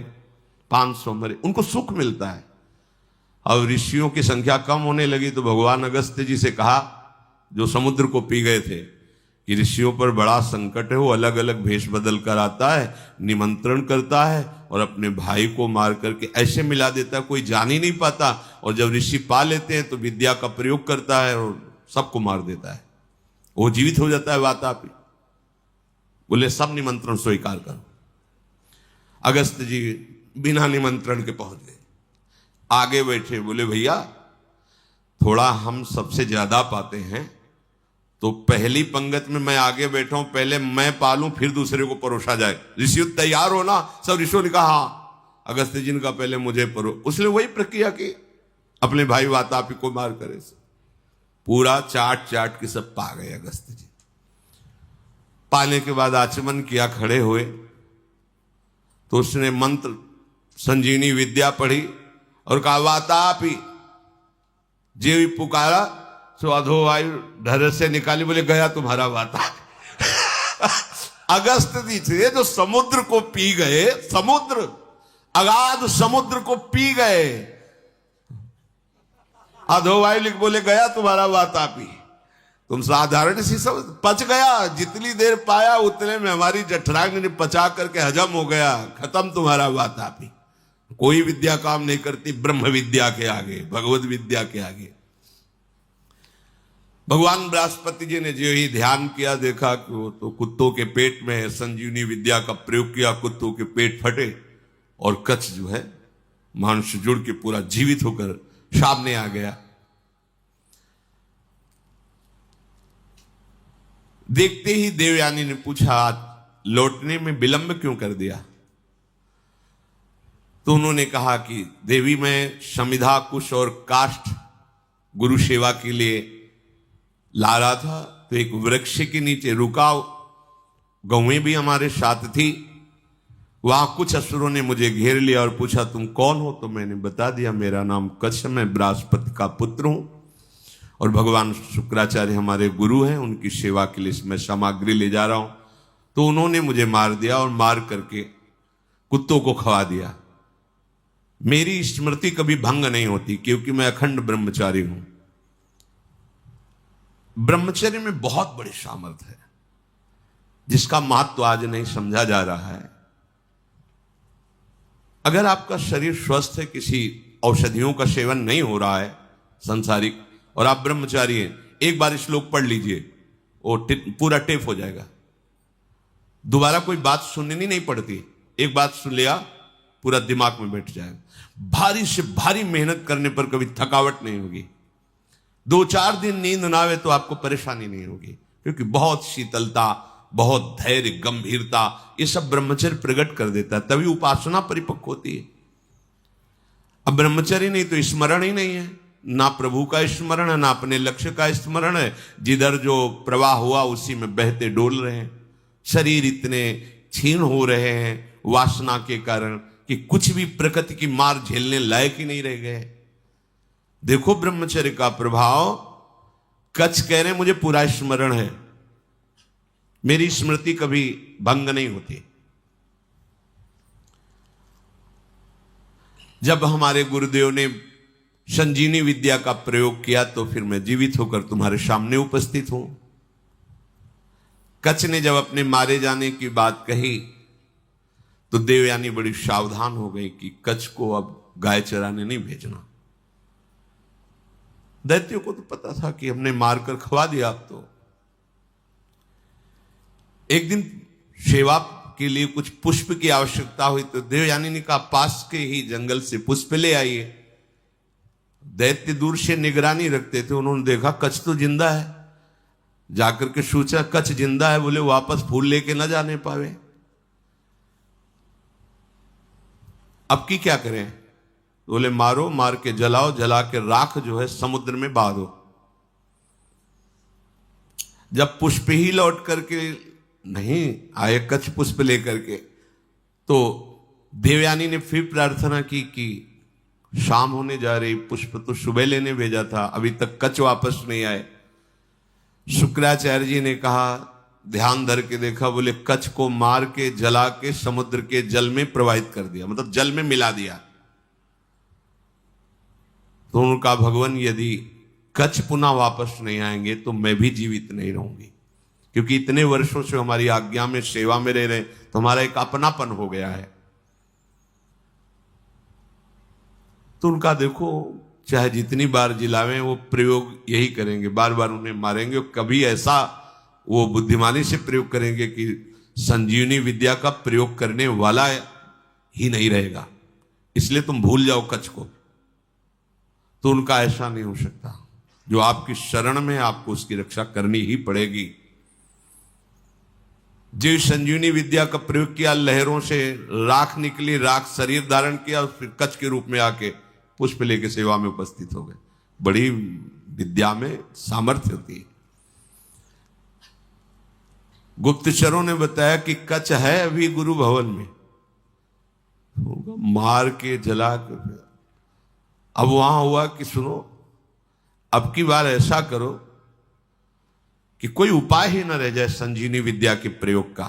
500 मरे, उनको सुख मिलता है। अब ऋषियों की संख्या कम होने लगी तो भगवान अगस्त्य जी से कहा, जो समुद्र को पी गए थे, कि ऋषियों पर बड़ा संकट है, वो अलग अलग भेष बदल कर आता है, निमंत्रण करता है और अपने भाई को मार करके ऐसे मिला देता है कोई जान ही नहीं पाता, और जब ऋषि पा लेते हैं तो विद्या का प्रयोग करता है और सबको मार देता है, वो जीवित हो जाता है वातापी। बोले सब निमंत्रण स्वीकार करो। अगस्त जी बिना निमंत्रण के पहुंच गए, आगे बैठे, बोले भैया थोड़ा हम सबसे ज्यादा पाते हैं तो पहली पंगत में मैं आगे बैठा हूं, पहले मैं पालूं फिर दूसरे को परोसा जाए। ऋषि तैयार हो ना? सब ऋषियों ने कहा हाँ। अगस्त जी ने कहा पहले मुझे परो, उसने वही प्रक्रिया की, अपने भाई वातापी को मार करे से पूरा चाट चाट के सब पा गए अगस्त जी। पाने के बाद आचमन किया, खड़े हुए तो उसने मंत्र संजीवनी विद्या पढ़ी और कहा वातापी, जे भी पुकारा सो अधोवायु ढर से निकाली। बोले गया तुम्हारा वातापी। अगस्त जी थे जो समुद्र को पी गए, समुद्र, अगाध समुद्र को पी गए। अधोवायु लिख बोले गया तुम्हारा वातापी। तुम साधारण सी सब पच गया, जितनी देर पाया उतने में हमारी जठराग्नि ने पचा करके हजम हो गया, खत्म तुम्हारा वातापी। कोई विद्या काम नहीं करती ब्रह्म विद्या के आगे, भगवत विद्या के आगे। भगवान बृहस्पति जी ने जो ही ध्यान किया, देखा कि वो तो कुत्तों के पेट में है, संजीवनी विद्या का प्रयोग किया, कुत्तों के पेट फटे और कच्छ जो है मांस जुड़ के पूरा जीवित होकर सामने आ गया। देखते ही देवयानी ने पूछा लौटने में विलंब क्यों कर दिया? तो उन्होंने कहा कि देवी मैं समिधा कुश और काष्ठ गुरु सेवा के लिए ला रहा था, तो एक वृक्ष के नीचे रुका, गौएं भी हमारे साथ थी, वहां कुछ असुरों ने मुझे घेर लिया और पूछा तुम कौन हो? तो मैंने बता दिया मेरा नाम कच्छ, मैं बृहस्पति का पुत्र हूं और भगवान शुक्राचार्य हमारे गुरु हैं, उनकी सेवा के लिए मैं सामग्री ले जा रहा हूं। तो उन्होंने मुझे मार दिया और मार करके कुत्तों को खवा दिया। मेरी स्मृति कभी भंग नहीं होती क्योंकि मैं अखंड ब्रह्मचारी हूं। ब्रह्मचर्य में बहुत बड़ी सामर्थ्य है जिसका महत्व आज नहीं समझा जा रहा है। अगर आपका शरीर स्वस्थ है, किसी औषधियों का सेवन नहीं हो रहा है संसारिक, और आप ब्रह्मचारी हैं, एक बार श्लोक पढ़ लीजिए, वो पूरा टेप हो जाएगा। दोबारा कोई बात सुननी नहीं पड़ती, एक बात सुन लिया पूरा दिमाग में बैठ जाएगा। भारी से भारी मेहनत करने पर कभी थकावट नहीं होगी। 2-4 दिन नींद ना आवे तो आपको परेशानी नहीं होगी, क्योंकि बहुत शीतलता, बहुत धैर्य, गंभीरता, ये सब ब्रह्मचर्य प्रकट कर देता है, तभी उपासना परिपक्व होती है। अब ब्रह्मचर्य नहीं तो स्मरण ही नहीं है, ना प्रभु का स्मरण है, ना अपने लक्ष्य का स्मरण है। जिधर जो प्रवाह हुआ उसी में बहते डोल रहे हैं। शरीर इतने क्षीण हो रहे हैं वासना के कारण कि कुछ भी प्रकृति की मार झेलने लायक ही नहीं रह गए। देखो ब्रह्मचर्य का प्रभाव। कच्छ कह रहे मुझे पूरा स्मरण है, मेरी स्मृति कभी भंग नहीं होती। जब हमारे गुरुदेव ने संजीवनी विद्या का प्रयोग किया तो फिर मैं जीवित होकर तुम्हारे सामने उपस्थित हूं। कच्छ ने जब अपने मारे जाने की बात कही तो देवयानी बड़ी सावधान हो गई कि कच्छ को अब गाय चराने नहीं भेजना। दैत्यों को तो पता था कि हमने मारकर खवा दिया। अब तो एक दिन सेवा के लिए कुछ पुष्प की आवश्यकता हुई तो देवयानी ने कहा पास के ही जंगल से पुष्प ले आइए। दैत्य दूर से निगरानी रखते थे, उन्होंने देखा कच्छ तो जिंदा है, जाकर के सोचा कच्छ जिंदा है, बोले वापस फूल लेके ना जाने पावे, अब की क्या करें? बोले मारो, मार के जलाओ, जला के राख जो है समुद्र में बहा दो। जब पुष्प ही लौट करके नहीं आए कच्छ पुष्प लेकर के, तो देवयानी ने फिर प्रार्थना की कि शाम होने जा रही, पुष्प तो सुबह लेने भेजा था, अभी तक कच्छ वापस नहीं आए। शुक्राचार्य जी ने कहा, ध्यान धर के देखा, बोले कच्छ को मार के जला के समुद्र के जल में प्रवाहित कर दिया, मतलब जल में मिला दिया। तो उनका भगवान यदि कच्छ पुनः वापस नहीं आएंगे तो मैं भी जीवित नहीं रहूंगी, क्योंकि इतने वर्षों से हमारी आज्ञा में सेवा में रह रहे, तो हमारा एक अपनापन हो गया है। तो उनका देखो, चाहे जितनी बार जिलावें वो प्रयोग यही करेंगे, बार बार उन्हें मारेंगे। कभी ऐसा वो बुद्धिमानी से प्रयोग करेंगे कि संजीवनी विद्या का प्रयोग करने वाला ही नहीं रहेगा, इसलिए तुम भूल जाओ कच्छ को। तो उनका ऐसा नहीं हो सकता। जो आपकी शरण में, आपको उसकी रक्षा करनी ही पड़ेगी। जो संजीवनी विद्या का प्रयोग किया, लहरों से राख निकली, राख शरीर धारण किया और फिर कच्छ के रूप में आके पुष्प लेके सेवा में उपस्थित हो गए। बड़ी विद्या में सामर्थ्य होती है। गुप्तचरों ने बताया कि कच्छ है अभी गुरु भवन में, मार के जला के। अब वहां हुआ कि सुनो, अब की बार ऐसा करो कि कोई उपाय ही न रह जाए संजीवनी विद्या के प्रयोग का।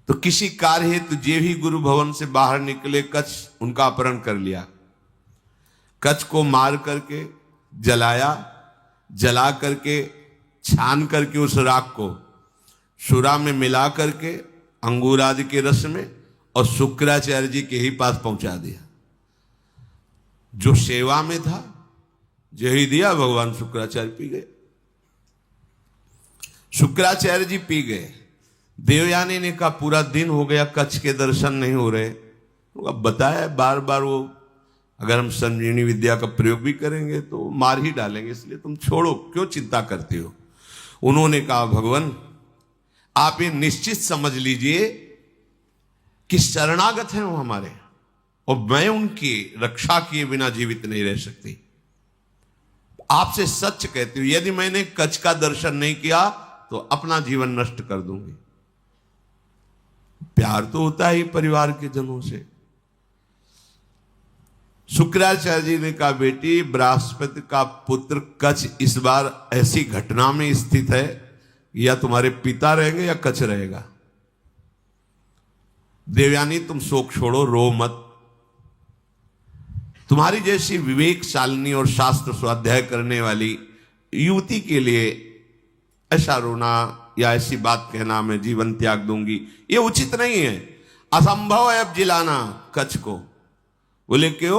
तो किसी कार्य हेतु जे भी गुरु भवन से बाहर निकले, कच्छ उनका अपहरण कर लिया। कच्छ को मार करके जलाया, जला करके छान करके उस राख को सुरा में मिला करके अंगूर आदि के रस में और शुक्राचार्य जी के ही पास पहुंचा दिया। जो सेवा में था, यही दिया, भगवान शुक्राचार्य पी गए। शुक्राचार्य जी पी गए। देवयानी ने कहा पूरा दिन हो गया, कच्छ के दर्शन नहीं हो रहे। अब बताया बार बार, वो अगर हम संजीवनी विद्या का प्रयोग भी करेंगे तो मार ही डालेंगे, इसलिए तुम छोड़ो, क्यों चिंता करते हो। उन्होंने कहा भगवान आप ये निश्चित समझ लीजिए कि शरणागत हैं वो हमारे, और मैं उनकी रक्षा किए बिना जीवित नहीं रह सकती। आपसे सच कहती हूं, यदि मैंने कच्छ का दर्शन नहीं किया तो अपना जीवन नष्ट कर दूंगी। प्यार तो होता है परिवार के जनों से। शुक्राचार्य जी ने कहा बेटी, बृहस्पति का पुत्र कच्छ इस बार ऐसी घटना में स्थित है, या तुम्हारे पिता रहेंगे या कच्छ रहेगा। देवयानी तुम शोक छोड़ो, रो मत। तुम्हारी जैसी विवेकशालिनी और शास्त्र स्वाध्याय करने वाली युवती के लिए ऐसा रोना या ऐसी बात कहना मैं जीवन त्याग दूंगी, ये उचित नहीं है। असंभव है अब जिलाना कच्छ को। बोले क्यों?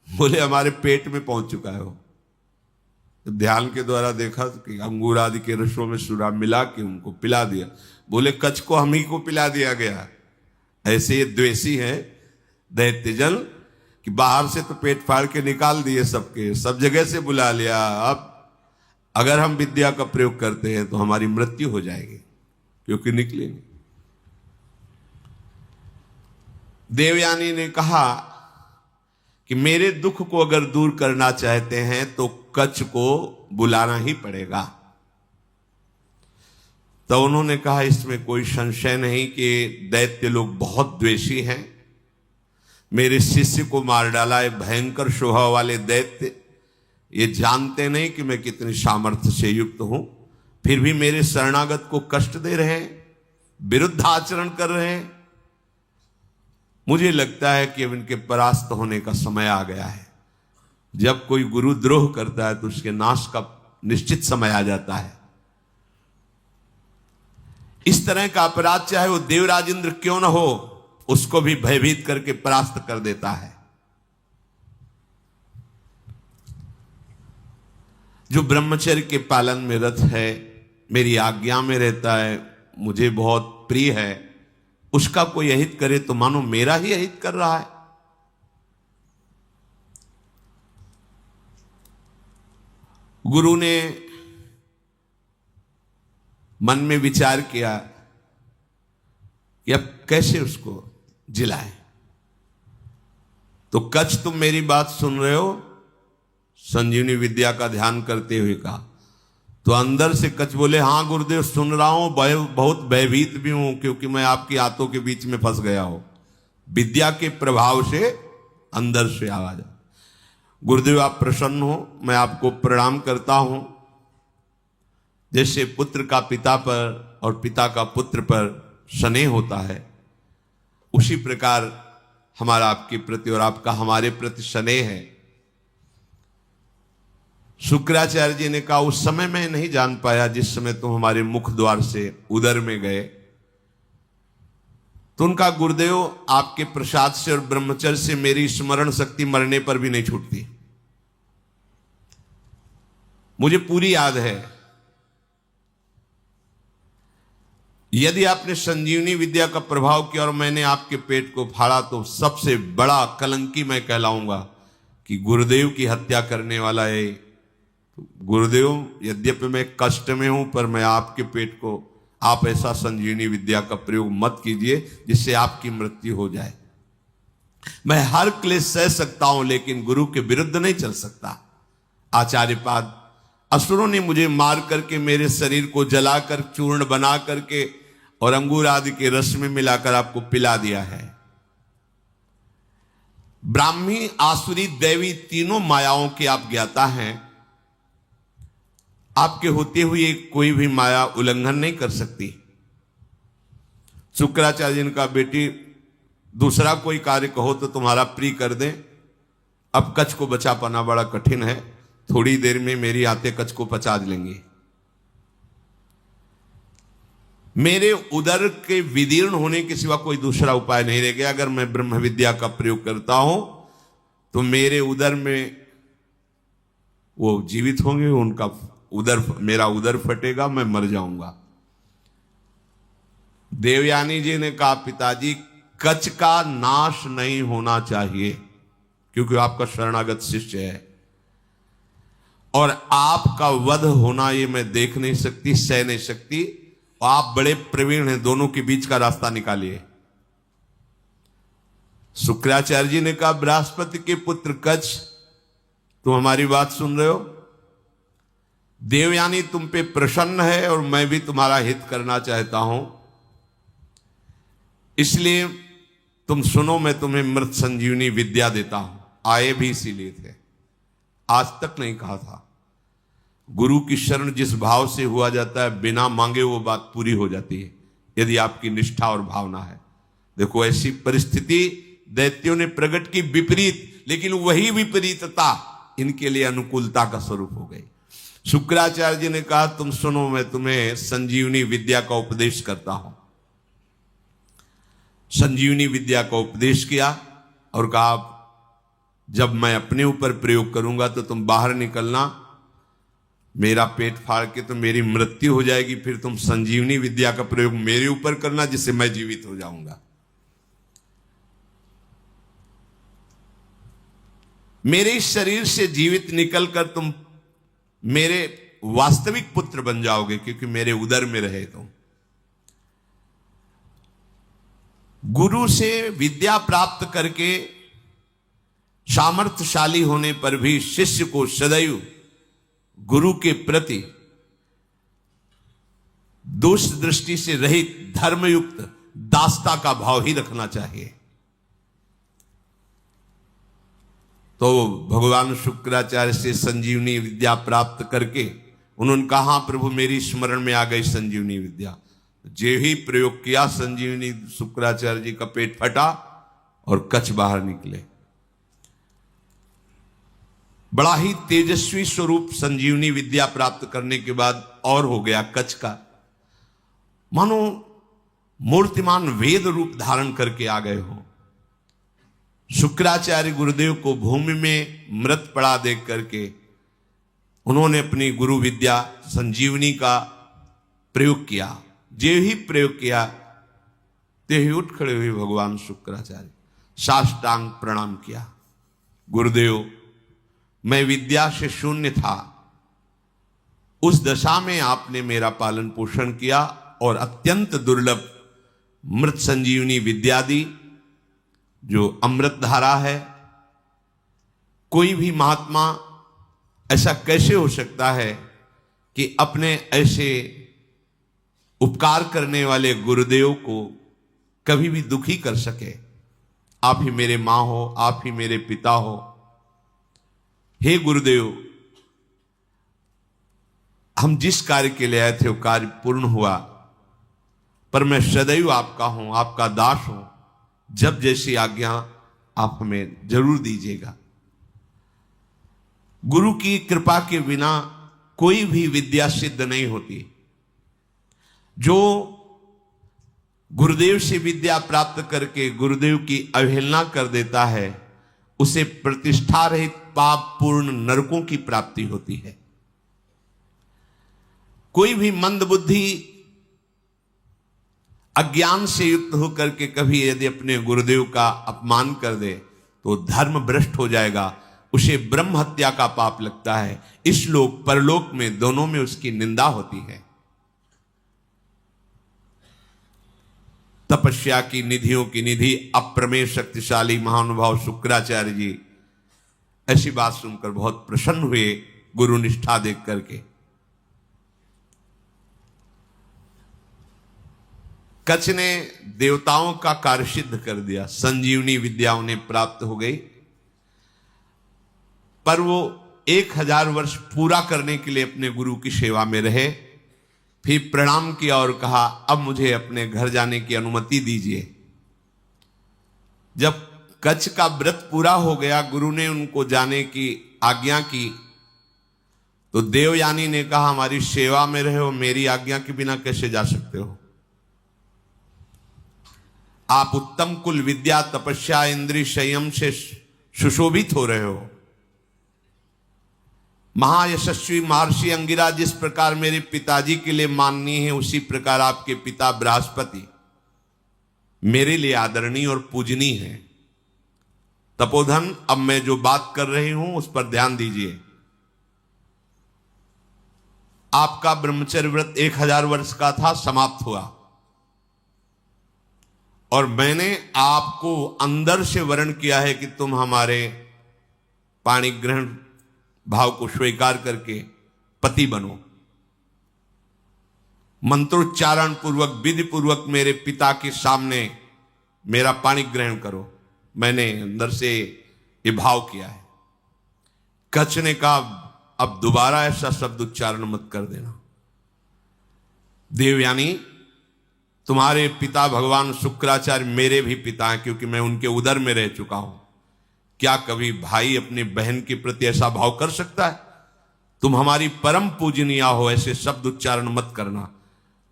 बोले हमारे पेट में पहुंच चुका है वो। तो ध्यान के द्वारा देखा कि अंगूर आदि के रसों में सुरा मिला के उनको पिला दिया। बोले कच्छ को हम ही को पिला दिया गया। ऐसे ये द्वेषी हैं दैत्यजन कि बाहर से तो पेट फाड़ के निकाल दिए सबके, सब जगह से बुला लिया। अब अगर हम विद्या का प्रयोग करते हैं तो हमारी मृत्यु हो जाएगी, क्योंकि निकले नहीं। देवयानी ने कहा कि मेरे दुख को अगर दूर करना चाहते हैं तो कच्छ को बुलाना ही पड़ेगा। तो उन्होंने कहा इसमें कोई संशय नहीं कि दैत्य लोग बहुत द्वेषी हैं। मेरे शिष्य को मार डाला है भयंकर स्वभाव वाले दैत्य। ये जानते नहीं कि मैं कितनी सामर्थ्य से युक्त हूं, फिर भी मेरे शरणागत को कष्ट दे रहे हैं, विरुद्ध आचरण कर रहे हैं। मुझे लगता है कि अब इनके परास्त होने का समय आ गया है। जब कोई गुरुद्रोह करता है तो उसके नाश का निश्चित समय आ जाता है। इस तरह का अपराध चाहे वो देवराज इंद्र क्यों न हो, उसको भी भयभीत करके परास्त कर देता है। जो ब्रह्मचर्य के पालन में रत है, मेरी आज्ञा में रहता है, मुझे बहुत प्रिय है, उसका कोई अहित करे तो मानो मेरा ही अहित कर रहा है। गुरु ने मन में विचार किया कि अब कैसे उसको जिलाए। तो कच्छ तुम मेरी बात सुन रहे हो, संजीवनी विद्या का ध्यान करते हुए कहा। तो अंदर से कच्छ बोले हाँ गुरुदेव सुन रहा हूं, बहुत भयभीत भी हूं, क्योंकि मैं आपकी हाथों के बीच में फंस गया हूं। विद्या के प्रभाव से अंदर से आवाज। गुरुदेव आप प्रसन्न हो, मैं आपको प्रणाम करता हूं। जैसे पुत्र का पिता पर और पिता का पुत्र पर स्नेह होता है, उसी प्रकार हमारा आपके प्रति और आपका हमारे प्रति स्नेह है। शुक्राचार्य जी ने कहा उस समय मैं नहीं जान पाया जिस समय तुम हमारे मुख द्वार से उदर में गए। तो उनका गुरुदेव आपके प्रसाद से और ब्रह्मचर्य से मेरी स्मरण शक्ति मरने पर भी नहीं छूटती। मुझे पूरी याद है। यदि आपने संजीवनी विद्या का प्रभाव किया और मैंने आपके पेट को फाड़ा तो सबसे बड़ा कलंकी मैं कहलाऊंगा कि गुरुदेव की हत्या करने वाला है। तो गुरुदेव, यद्यपि मैं कष्ट में हूं पर मैं आपके पेट को, आप ऐसा संजीवनी विद्या का प्रयोग मत कीजिए जिससे आपकी मृत्यु हो जाए। मैं हर क्लेश सह सकता हूं लेकिन गुरु के विरुद्ध नहीं चल सकता। आचार्यपाद, असुरों ने मुझे मार करके मेरे शरीर को जलाकर चूर्ण बना करके और अंगूर आदि के रस में मिलाकर आपको पिला दिया है। ब्राह्मी, आसुरी, दैवी तीनों मायाओं के आप ज्ञाता हैं। आपके होते हुए कोई भी माया उल्लंघन नहीं कर सकती। शुक्राचार्य जी का बेटी, दूसरा कोई कार्य कहो तो तुम्हारा प्रिय कर दें। अब कच्छ को बचा पाना बड़ा कठिन है। थोड़ी देर में मेरी आते कच्छ को पचा लेंगे। मेरे उदर के विदीर्ण होने के सिवा कोई दूसरा उपाय नहीं रह गया। अगर मैं ब्रह्म विद्या का प्रयोग करता हूं तो मेरे उदर में वो जीवित होंगे, उनका उदर, मेरा उदर फटेगा, मैं मर जाऊंगा। देवयानी जी ने कहा पिताजी कच्छ का नाश नहीं होना चाहिए क्योंकि आपका शरणागत शिष्य है और आपका वध होना ये मैं देख नहीं सकती, सह नहीं सकती। आप बड़े प्रवीण हैं, दोनों के बीच का रास्ता निकालिए। शुक्राचार्य जी ने कहा बृहस्पति के पुत्र कच्छ, तुम हमारी बात सुन रहे हो? देवयानी तुम पे प्रसन्न है और मैं भी तुम्हारा हित करना चाहता हूं, इसलिए तुम सुनो, मैं तुम्हें मृत संजीवनी विद्या देता हूं। आए भी इसीलिए थे, आज तक नहीं कहा था। गुरु की शरण जिस भाव से हुआ जाता है, बिना मांगे वो बात पूरी हो जाती है यदि आपकी निष्ठा और भावना है। देखो ऐसी परिस्थिति दैत्यों ने प्रकट की विपरीत, लेकिन वही विपरीतता इनके लिए अनुकूलता का स्वरूप हो गई। शुक्राचार्य जी ने कहा तुम सुनो, मैं तुम्हें संजीवनी विद्या का उपदेश करता हूं। संजीवनी विद्या का उपदेश किया और कहा जब मैं अपने ऊपर प्रयोग करूंगा तो तुम बाहर निकलना, मेरा पेट फाड़ के तो मेरी मृत्यु हो जाएगी, फिर तुम संजीवनी विद्या का प्रयोग मेरे ऊपर करना जिससे मैं जीवित हो जाऊंगा। मेरे शरीर से जीवित निकलकर तुम मेरे वास्तविक पुत्र बन जाओगे क्योंकि मेरे उदर में रहे तुम। गुरु से विद्या प्राप्त करके सामर्थ्यशाली होने पर भी शिष्य को सदैव गुरु के प्रति दोष दृष्टि से रहित धर्मयुक्त दासता का भाव ही रखना चाहिए। तो भगवान शुक्राचार्य से संजीवनी विद्या प्राप्त करके उन्होंने कहा हाँ प्रभु मेरी स्मरण में आ गई संजीवनी विद्या। जे ही प्रयोग किया संजीवनी, शुक्राचार्य जी का पेट फटा और कच्छ बाहर निकले। बड़ा ही तेजस्वी स्वरूप संजीवनी विद्या प्राप्त करने के बाद और हो गया कच्छ का, मानो मूर्तिमान वेद रूप धारण करके आ गए हो। शुक्राचार्य गुरुदेव को भूमि में मृत पड़ा देख करके उन्होंने अपनी गुरु विद्या संजीवनी का प्रयोग किया। जे ही प्रयोग किया ते ही उठ खड़े हुए भगवान शुक्राचार्य, साष्टांग प्रणाम किया। गुरुदेव मैं विद्या से शून्य था, उस दशा में आपने मेरा पालन पोषण किया और अत्यंत दुर्लभ मृत संजीवनी विद्या दी जो अमृत धारा है। कोई भी महात्मा ऐसा कैसे हो सकता है कि अपने ऐसे उपकार करने वाले गुरुदेव को कभी भी दुखी कर सके। आप ही मेरे मां हो, आप ही मेरे पिता हो। हे गुरुदेव, हम जिस कार्य के लिए आए थे वो कार्य पूर्ण हुआ, पर मैं सदैव आपका हूं, आपका दास हूं। जब जैसी आज्ञा आप हमें जरूर दीजिएगा। गुरु की कृपा के बिना कोई भी विद्या सिद्ध नहीं होती। जो गुरुदेव से विद्या प्राप्त करके गुरुदेव की अवहेलना कर देता है, उसे प्रतिष्ठा रहित पाप पूर्ण नरकों की प्राप्ति होती है। कोई भी मंदबुद्धि अज्ञान से युक्त होकर के कभी यदि अपने गुरुदेव का अपमान कर दे तो धर्म भ्रष्ट हो जाएगा, उसे ब्रह्म हत्या का पाप लगता है। इस लोक परलोक में दोनों में उसकी निंदा होती है। तपस्या की निधियों की निधि अप्रमेय शक्तिशाली महानुभाव शुक्राचार्य जी ऐसी बात सुनकर बहुत प्रसन्न हुए गुरु निष्ठा देख करके। कच्छ ने देवताओं का कार्य सिद्ध कर दिया, संजीवनी विद्या उन्हें प्राप्त हो गई, पर वो 1000 वर्ष पूरा करने के लिए अपने गुरु की सेवा में रहे। फिर प्रणाम किया और कहा, अब मुझे अपने घर जाने की अनुमति दीजिए। जब कच्छ का व्रत पूरा हो गया, गुरु ने उनको जाने की आज्ञा की, तो देवयानी ने कहा, हमारी सेवा में रहे हो, मेरी आज्ञा के बिना कैसे जा सकते हो? आप उत्तम कुल विद्या तपस्या इंद्रिय संयम से सुशोभित हो रहे हो। महायशस्वी महर्षि अंगिरा जिस प्रकार मेरे पिताजी के लिए माननीय है, उसी प्रकार आपके पिता बृहस्पति मेरे लिए आदरणीय और पूजनीय है। तपोधन, अब मैं जो बात कर रही हूं उस पर ध्यान दीजिए। आपका ब्रह्मचर्य व्रत 1000 वर्ष का था, समाप्त हुआ, और मैंने आपको अंदर से वर्ण किया है कि तुम हमारे पाणी ग्रहण भाव को स्वीकार करके पति बनो। मंत्रोच्चारण पूर्वक विधि पूर्वक मेरे पिता के सामने मेरा पाणी ग्रहण करो। मैंने अंदर से ये भाव किया है। कच्छ ने कहा, अब दोबारा ऐसा शब्द उच्चारण मत कर देना। देवयानी, तुम्हारे पिता भगवान शुक्राचार्य मेरे भी पिता हैं, क्योंकि मैं उनके उदर में रह चुका हूं। क्या कभी भाई अपनी बहन के प्रति ऐसा भाव कर सकता है? तुम हमारी परम पूजनीय हो, ऐसे शब्द उच्चारण मत करना।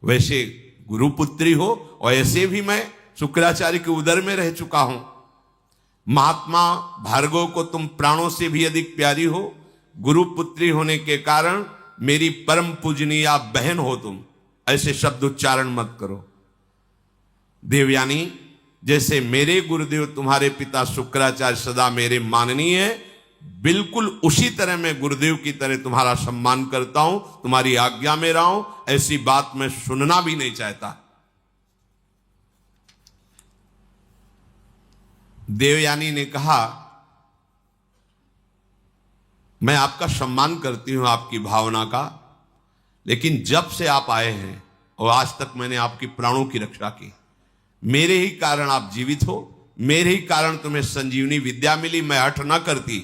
वैसे गुरुपुत्री हो, और ऐसे भी मैं शुक्राचार्य के उदर में रह चुका हूं। महात्मा भार्गव को तुम प्राणों से भी अधिक प्यारी हो। गुरुपुत्री होने के कारण मेरी परम पूजनीय बहन हो तुम, ऐसे शब्द उच्चारण मत करो। देवयानी, जैसे मेरे गुरुदेव तुम्हारे पिता शुक्राचार्य सदा मेरे माननीय है, बिल्कुल उसी तरह मैं गुरुदेव की तरह तुम्हारा सम्मान करता हूं, तुम्हारी आज्ञा में रहा हूं। ऐसी बात मैं सुनना भी नहीं चाहता। देवयानी ने कहा, मैं आपका सम्मान करती हूं, आपकी भावना का, लेकिन जब से आप आए हैं और आज तक मैंने आपकी प्राणों की रक्षा की। मेरे ही कारण आप जीवित हो, मेरे ही कारण तुम्हें संजीवनी विद्या मिली। मैं हठ ना करती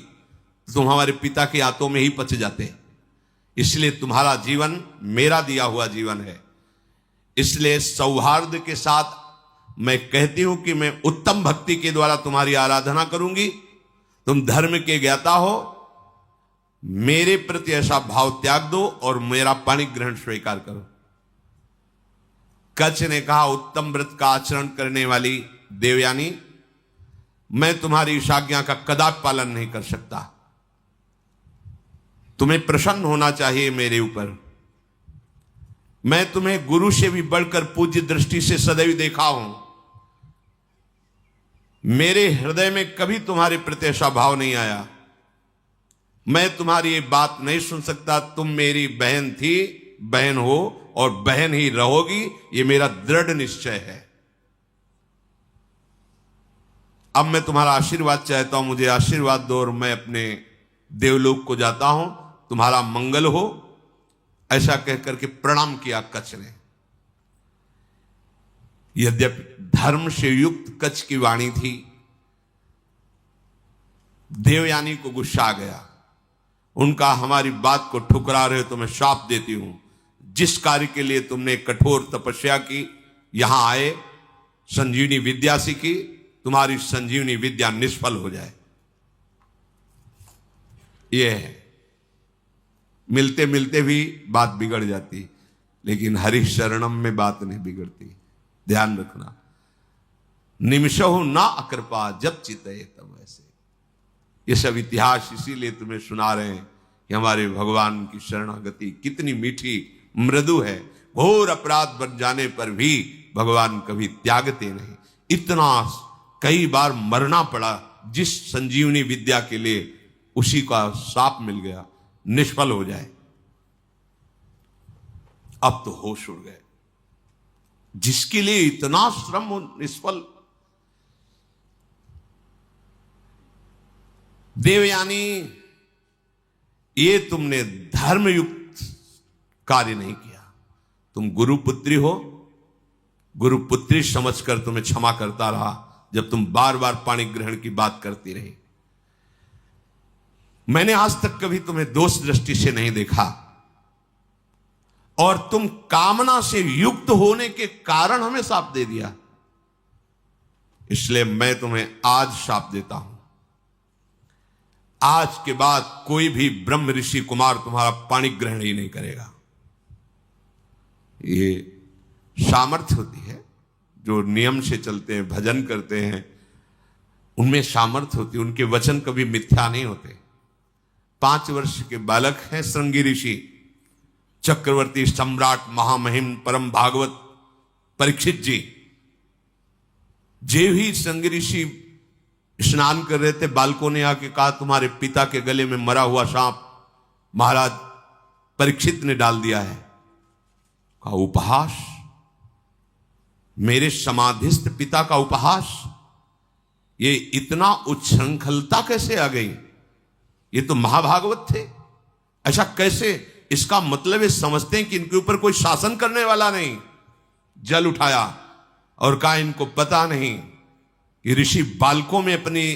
तो तुम हमारे पिता के हाथों में ही पच जाते। इसलिए तुम्हारा जीवन मेरा दिया हुआ जीवन है। इसलिए सौहार्द के साथ मैं कहती हूं कि मैं उत्तम भक्ति के द्वारा तुम्हारी आराधना करूंगी। तुम धर्म के ज्ञाता हो, मेरे प्रति ऐसा भाव त्याग दो और मेरा पाणी ग्रहण स्वीकार करो। कच्छ ने कहा, उत्तम व्रत का आचरण करने वाली देवयानी, मैं तुम्हारी इस आज्ञा का कदापि पालन नहीं कर सकता। तुम्हें प्रसन्न होना चाहिए मेरे ऊपर। मैं तुम्हें गुरु से भी बढ़कर पूज्य दृष्टि से सदैव देखा हूं। मेरे हृदय में कभी तुम्हारे प्रति ऐसा भाव नहीं आया। मैं तुम्हारी ये बात नहीं सुन सकता। तुम मेरी बहन थी, बहन हो और बहन ही रहोगी, ये मेरा दृढ़ निश्चय है। अब मैं तुम्हारा आशीर्वाद चाहता हूं, मुझे आशीर्वाद दो और मैं अपने देवलोक को जाता हूं। तुम्हारा मंगल हो, ऐसा कहकर के प्रणाम किया कच्छ ने। यद्यपि धर्म से युक्त कच्छ की वाणी थी, देवयानी को गुस्सा आ गया। उनका, हमारी बात को ठुकरा रहे हो तो मैं शाप देती हूं। जिस कार्य के लिए तुमने कठोर तपस्या की, यहां आए, संजीवनी विद्या सीखी, तुम्हारी संजीवनी विद्या निष्फल हो जाए। यह है मिलते मिलते भी बात बिगड़ जाती, लेकिन हरि शरणम में बात नहीं बिगड़ती। ध्यान रखना, निमिषहु ना अकृपा जब चितये तब ऐसे। ये सब इतिहास इसीलिए तुम्हें सुना रहे हैं कि हमारे भगवान की शरणागति कितनी मीठी मृदु है। घोर अपराध बन जाने पर भी भगवान कभी त्यागते नहीं। इतना कई बार मरना पड़ा जिस संजीवनी विद्या के लिए, उसी का साप मिल गया, निष्फल हो जाए। अब तो होश उड़ गए। जिसके लिए इतना श्रम हो निष्फल। देवयानी, ये तुमने धर्मयुक्त कार्य नहीं किया। तुम गुरुपुत्री हो, गुरुपुत्री समझकर तुम्हें क्षमा करता रहा जब तुम बार बार पाणी ग्रहण की बात करती रही। मैंने आज तक कभी तुम्हें दोष दृष्टि से नहीं देखा, और तुम कामना से युक्त होने के कारण हमें शाप दे दिया। इसलिए मैं तुम्हें आज शाप देता हूं। आज के बाद कोई भी ब्रह्म ऋषि कुमार तुम्हारा पाणी ग्रहण ही नहीं करेगा। ये सामर्थ्य होती है, जो नियम से चलते हैं, भजन करते हैं, उनमें सामर्थ्य होती है। उनके वचन कभी मिथ्या नहीं होते। 5 वर्ष के बालक हैं श्रृंगी ऋषि, चक्रवर्ती सम्राट महामहिम परम भागवत परीक्षित जी। जे ही श्रृंगी ऋषि स्नान कर रहे थे, बालकों ने आके कहा तुम्हारे पिता के गले में मरा हुआ सांप महाराज परीक्षित ने डाल दिया है। कहा उपहास, मेरे समाधिस्थ पिता का उपहास, ये इतना उच्छृंखलता कैसे आ गई? ये तो महाभागवत थे, ऐसा कैसे? इसका मतलब ये समझते हैं कि इनके ऊपर कोई शासन करने वाला नहीं। जल उठाया और कहा इनको पता नहीं कि ऋषि बालकों में अपनी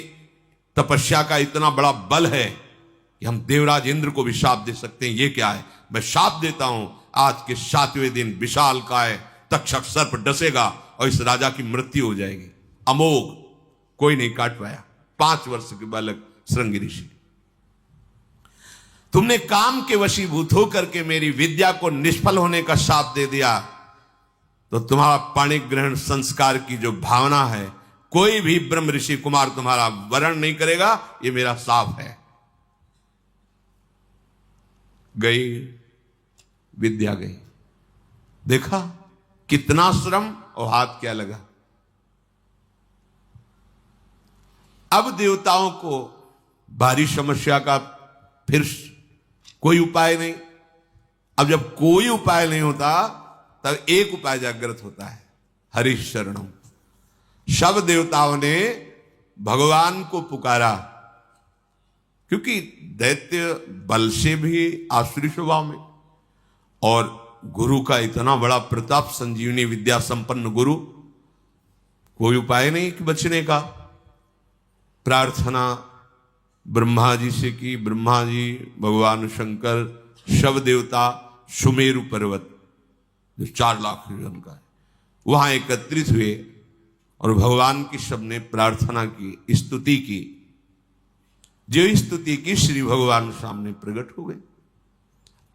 तपस्या का इतना बड़ा बल है कि हम देवराज इंद्र को भी शाप दे सकते हैं। ये क्या है? मैं शाप देता हूं, आज के 7वें दिन विशाल काय तक्षक सर्प डसेगा और इस राजा की मृत्यु हो जाएगी। अमोघ, कोई नहीं काट पाया। 5 वर्ष के बालक श्रृंगी ऋषि। तुमने काम के वशीभूत होकर के मेरी विद्या को निष्फल होने का शाप दे दिया, तो तुम्हारा पाणी ग्रहण संस्कार की जो भावना है, कोई भी ब्रह्म ऋषि कुमार तुम्हारा वरण नहीं करेगा। ये मेरा शाप है। गई विद्या, गई। देखा कितना श्रम और हाथ क्या लगा। अब देवताओं को भारी समस्या का फिर कोई उपाय नहीं। अब जब कोई उपाय नहीं होता, तब एक उपाय जागृत होता है, हरि शरणम। सब देवताओं ने भगवान को पुकारा, क्योंकि दैत्य बल से भी आसुरी स्वभाव में, और गुरु का इतना बड़ा प्रताप, संजीवनी विद्या संपन्न गुरु, कोई उपाय नहीं कि बचने का। प्रार्थना ब्रह्मा जी से की। ब्रह्मा जी, भगवान शंकर, शव देवता, सुमेरु पर्वत जो 4 लाख योजन का है, वहां एकत्रित हुए और भगवान की सबने प्रार्थना की, स्तुति की। जो स्तुति की, श्री भगवान सामने प्रकट हो गए।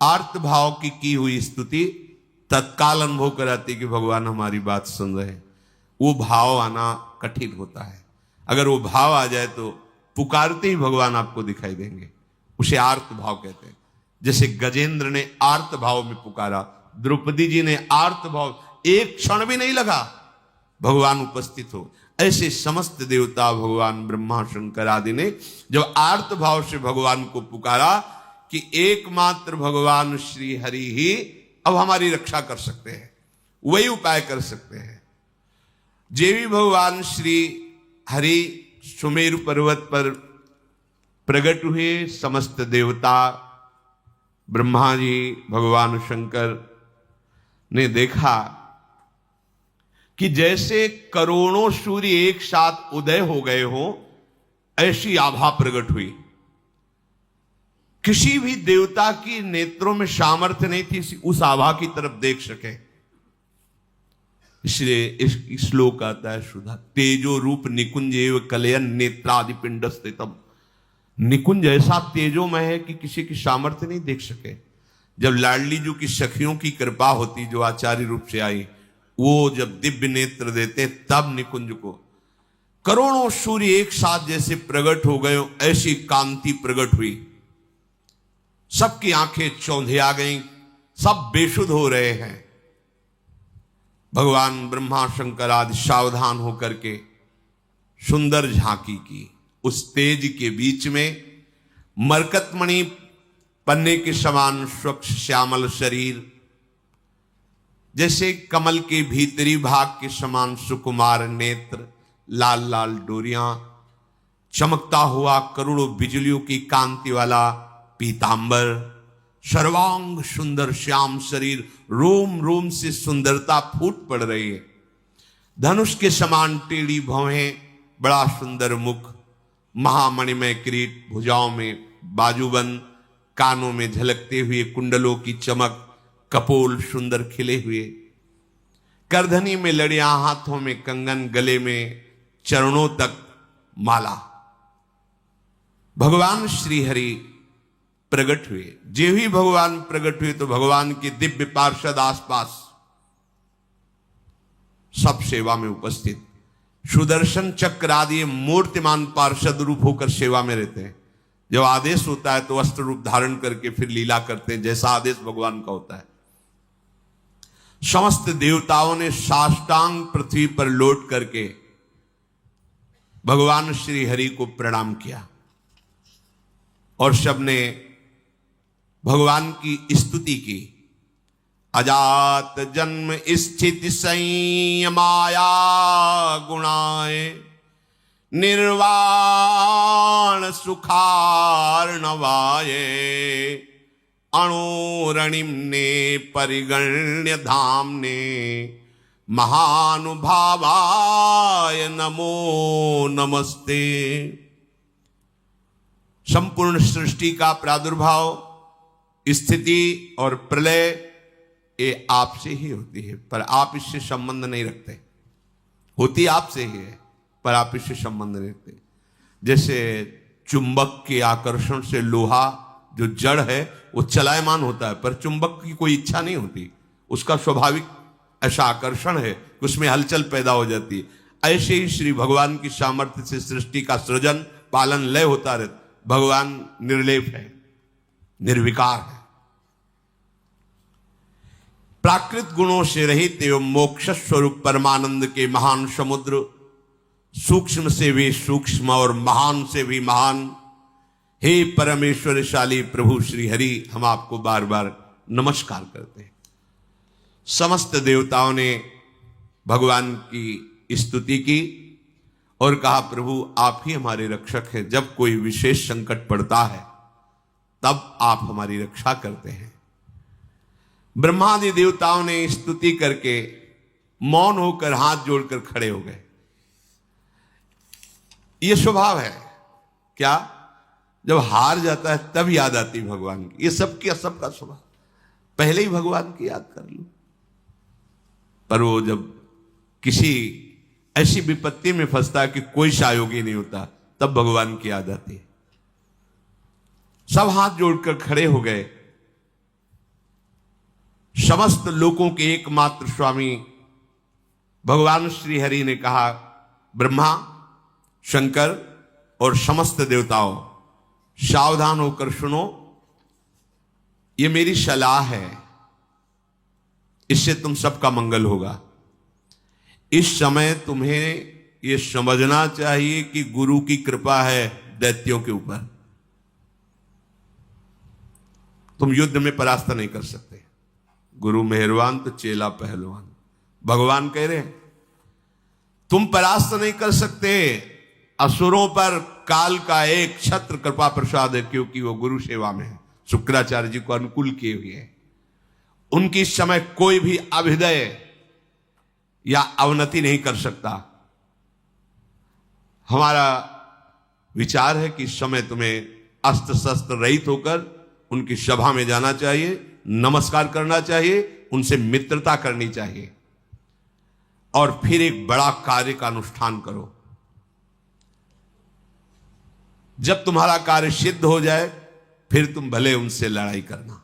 आर्त भाव की हुई स्तुति तत्काल अनुभव कराती कि भगवान हमारी बात सुन रहे हैं। वो भाव आना कठिन होता है। अगर वो भाव आ जाए तो पुकारते ही भगवान आपको दिखाई देंगे। उसे आर्त भाव कहते हैं। जैसे गजेंद्र ने आर्त भाव में पुकारा, द्रौपदी जी ने आर्त भाव, एक क्षण भी नहीं लगा भगवान उपस्थित हो। ऐसे समस्त देवता, भगवान ब्रह्मा शंकर आदि ने जब आर्त भाव से भगवान को पुकारा कि एकमात्र भगवान श्री हरि ही अब हमारी रक्षा कर सकते हैं, वही उपाय कर सकते हैं। जे भी भगवान श्री हरि सुमेरु पर्वत पर प्रकट हुए, समस्त देवता, ब्रह्मा जी, भगवान शंकर ने देखा कि जैसे करोड़ों सूर्य एक साथ उदय हो गए हो, ऐसी आभा प्रकट हुई। किसी भी देवता की नेत्रों में सामर्थ्य नहीं थी उस आभा की तरफ देख सके। इसलिए इस श्लोक आता है सुधा, तेजो रूप निकुंज एव कलयन नेत्रादि पिंड स्थितम। निकुंज ऐसा तेजोमय है कि किसी की सामर्थ्य नहीं देख सके। जब लाडली जी की सखियों की कृपा होती, जो आचार्य रूप से आई, वो जब दिव्य नेत्र देते तब निकुंज को करोड़ों सूर्य एक साथ जैसे प्रकट हो गए, ऐसी कांति प्रकट हुई। सबकी आंखें चौंधे आ गईं, सब बेसुध हो रहे हैं। भगवान ब्रह्मा शंकर आदि सावधान होकर के सुंदर झांकी की। उस तेज के बीच में मरकतमणि पन्ने के समान स्वच्छ श्यामल शरीर, जैसे कमल के भीतरी भाग के समान सुकुमार नेत्र, लाल लाल डोरियां, चमकता हुआ करोड़ों बिजलियों की कांति वाला पीतांबर, सर्वांग सुंदर श्याम शरीर, रोम रोम से सुंदरता फूट पड़ रही है। धनुष के समान टेढ़ी भौहें, बड़ा सुंदर मुख, महामणिमय किरीट, भुजाओं में बाजूबंद, कानों में झलकते हुए कुंडलों की चमक, कपोल सुंदर खिले हुए, करधनी में लड़ियां, हाथों में कंगन, गले में चरणों तक माला। भगवान श्री हरि प्रकट हुए। जे ही भगवान प्रकट हुए तो भगवान के दिव्य पार्षद आसपास सब सेवा में उपस्थित, सुदर्शन चक्र आदि मूर्तिमान पार्षद रूप होकर सेवा में रहते हैं। जब आदेश होता है तो अस्त्र रूप धारण करके फिर लीला करते हैं, जैसा आदेश भगवान का होता है। समस्त देवताओं ने साष्टांग पृथ्वी पर लौट करके भगवान श्री हरि को प्रणाम किया और सबने भगवान की स्तुति की। अजात जन्म स्थिति संयमाया गुणाए, निर्वाण सुखार्णवाये, अणुरणिम ने परिगण्य धामने, महानुभावाय नमो नमस्ते। संपूर्ण सृष्टि का प्रादुर्भाव, स्थिति और प्रलय ये आपसे ही होती है, पर आप इससे संबंध नहीं रखते। होती आपसे ही है पर आप इससे संबंध नहीं रखते। जैसे चुंबक के आकर्षण से लोहा जो जड़ है वो चलायमान होता है, पर चुंबक की कोई इच्छा नहीं होती, उसका स्वाभाविक ऐसा आकर्षण है कि उसमें हलचल पैदा हो जाती है। ऐसे ही श्री भगवान की सामर्थ्य से सृष्टि का सृजन पालन लय होता रहता। भगवान निर्लेप है, निर्विकार है, प्राकृत गुणों से रहित एवं मोक्ष स्वरूप परमानंद के महान समुद्र, सूक्ष्म से भी सूक्ष्म और महान से भी महान, हे परमेश्वरशाली प्रभु श्री हरि, हम आपको बार बार नमस्कार करते हैं। समस्त देवताओं ने भगवान की स्तुति की और कहा, प्रभु आप ही हमारे रक्षक हैं। जब कोई विशेष संकट पड़ता है तब आप हमारी रक्षा करते हैं। ब्रह्मादि देवताओं ने स्तुति करके मौन होकर हाथ जोड़कर खड़े हो गए। यह स्वभाव है क्या, जब हार जाता है तब याद आती भगवान की। ये सबका स्वभाव, पहले ही भगवान की याद कर लो। पर वो जब किसी ऐसी विपत्ति में फंसता है कि कोई सहयोगी नहीं होता, तब भगवान की याद आती है। सब हाथ जोड़कर खड़े हो गए। समस्त लोकों के एकमात्र स्वामी भगवान श्री हरि ने कहा, ब्रह्मा, शंकर और समस्त देवताओं, सावधान होकर सुनो, ये मेरी सलाह है, इससे तुम सबका मंगल होगा। इस समय तुम्हें यह समझना चाहिए कि गुरु की कृपा है दैत्यों के ऊपर। तुम युद्ध में परास्त नहीं कर सकते। गुरु मेहरबान तो चेला पहलवान। भगवान कह रहे हैं तुम परास्त नहीं कर सकते। असुरों पर काल का एक छत्र कृपा प्रसाद है, क्योंकि वो गुरु सेवा में है, शुक्राचार्य जी को अनुकूल किए हुए हैं। उनकी इस समय कोई भी अभ्युदय या अवनति नहीं कर सकता। हमारा विचार है कि इस समय तुम्हें अस्त्र शस्त्र रहित होकर उनकी सभा में जाना चाहिए, नमस्कार करना चाहिए, उनसे मित्रता करनी चाहिए और फिर एक बड़ा कार्य का अनुष्ठान करो। जब तुम्हारा कार्य सिद्ध हो जाए फिर तुम भले उनसे लड़ाई करना।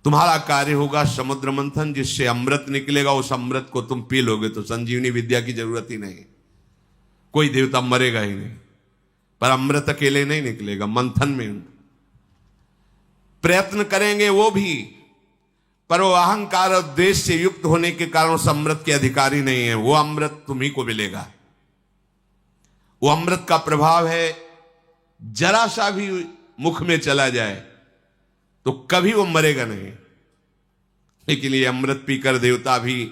तुम्हारा कार्य होगा समुद्र मंथन, जिससे अमृत निकलेगा। उस अमृत को तुम पी लोगे तो संजीवनी विद्या की जरूरत ही नहीं, कोई देवता मरेगा ही नहीं। पर अमृत अकेले नहीं निकलेगा, मंथन में प्रयत्न करेंगे वो भी, पर वो अहंकार और द्वेष से युक्त होने के कारण उस अमृत के अधिकारी नहीं है। वो अमृत तुम्ही को मिलेगा। वो अमृत का प्रभाव है, जरा सा भी मुख में चला जाए तो कभी वो मरेगा नहीं। लेकिन ये अमृत पीकर देवता भी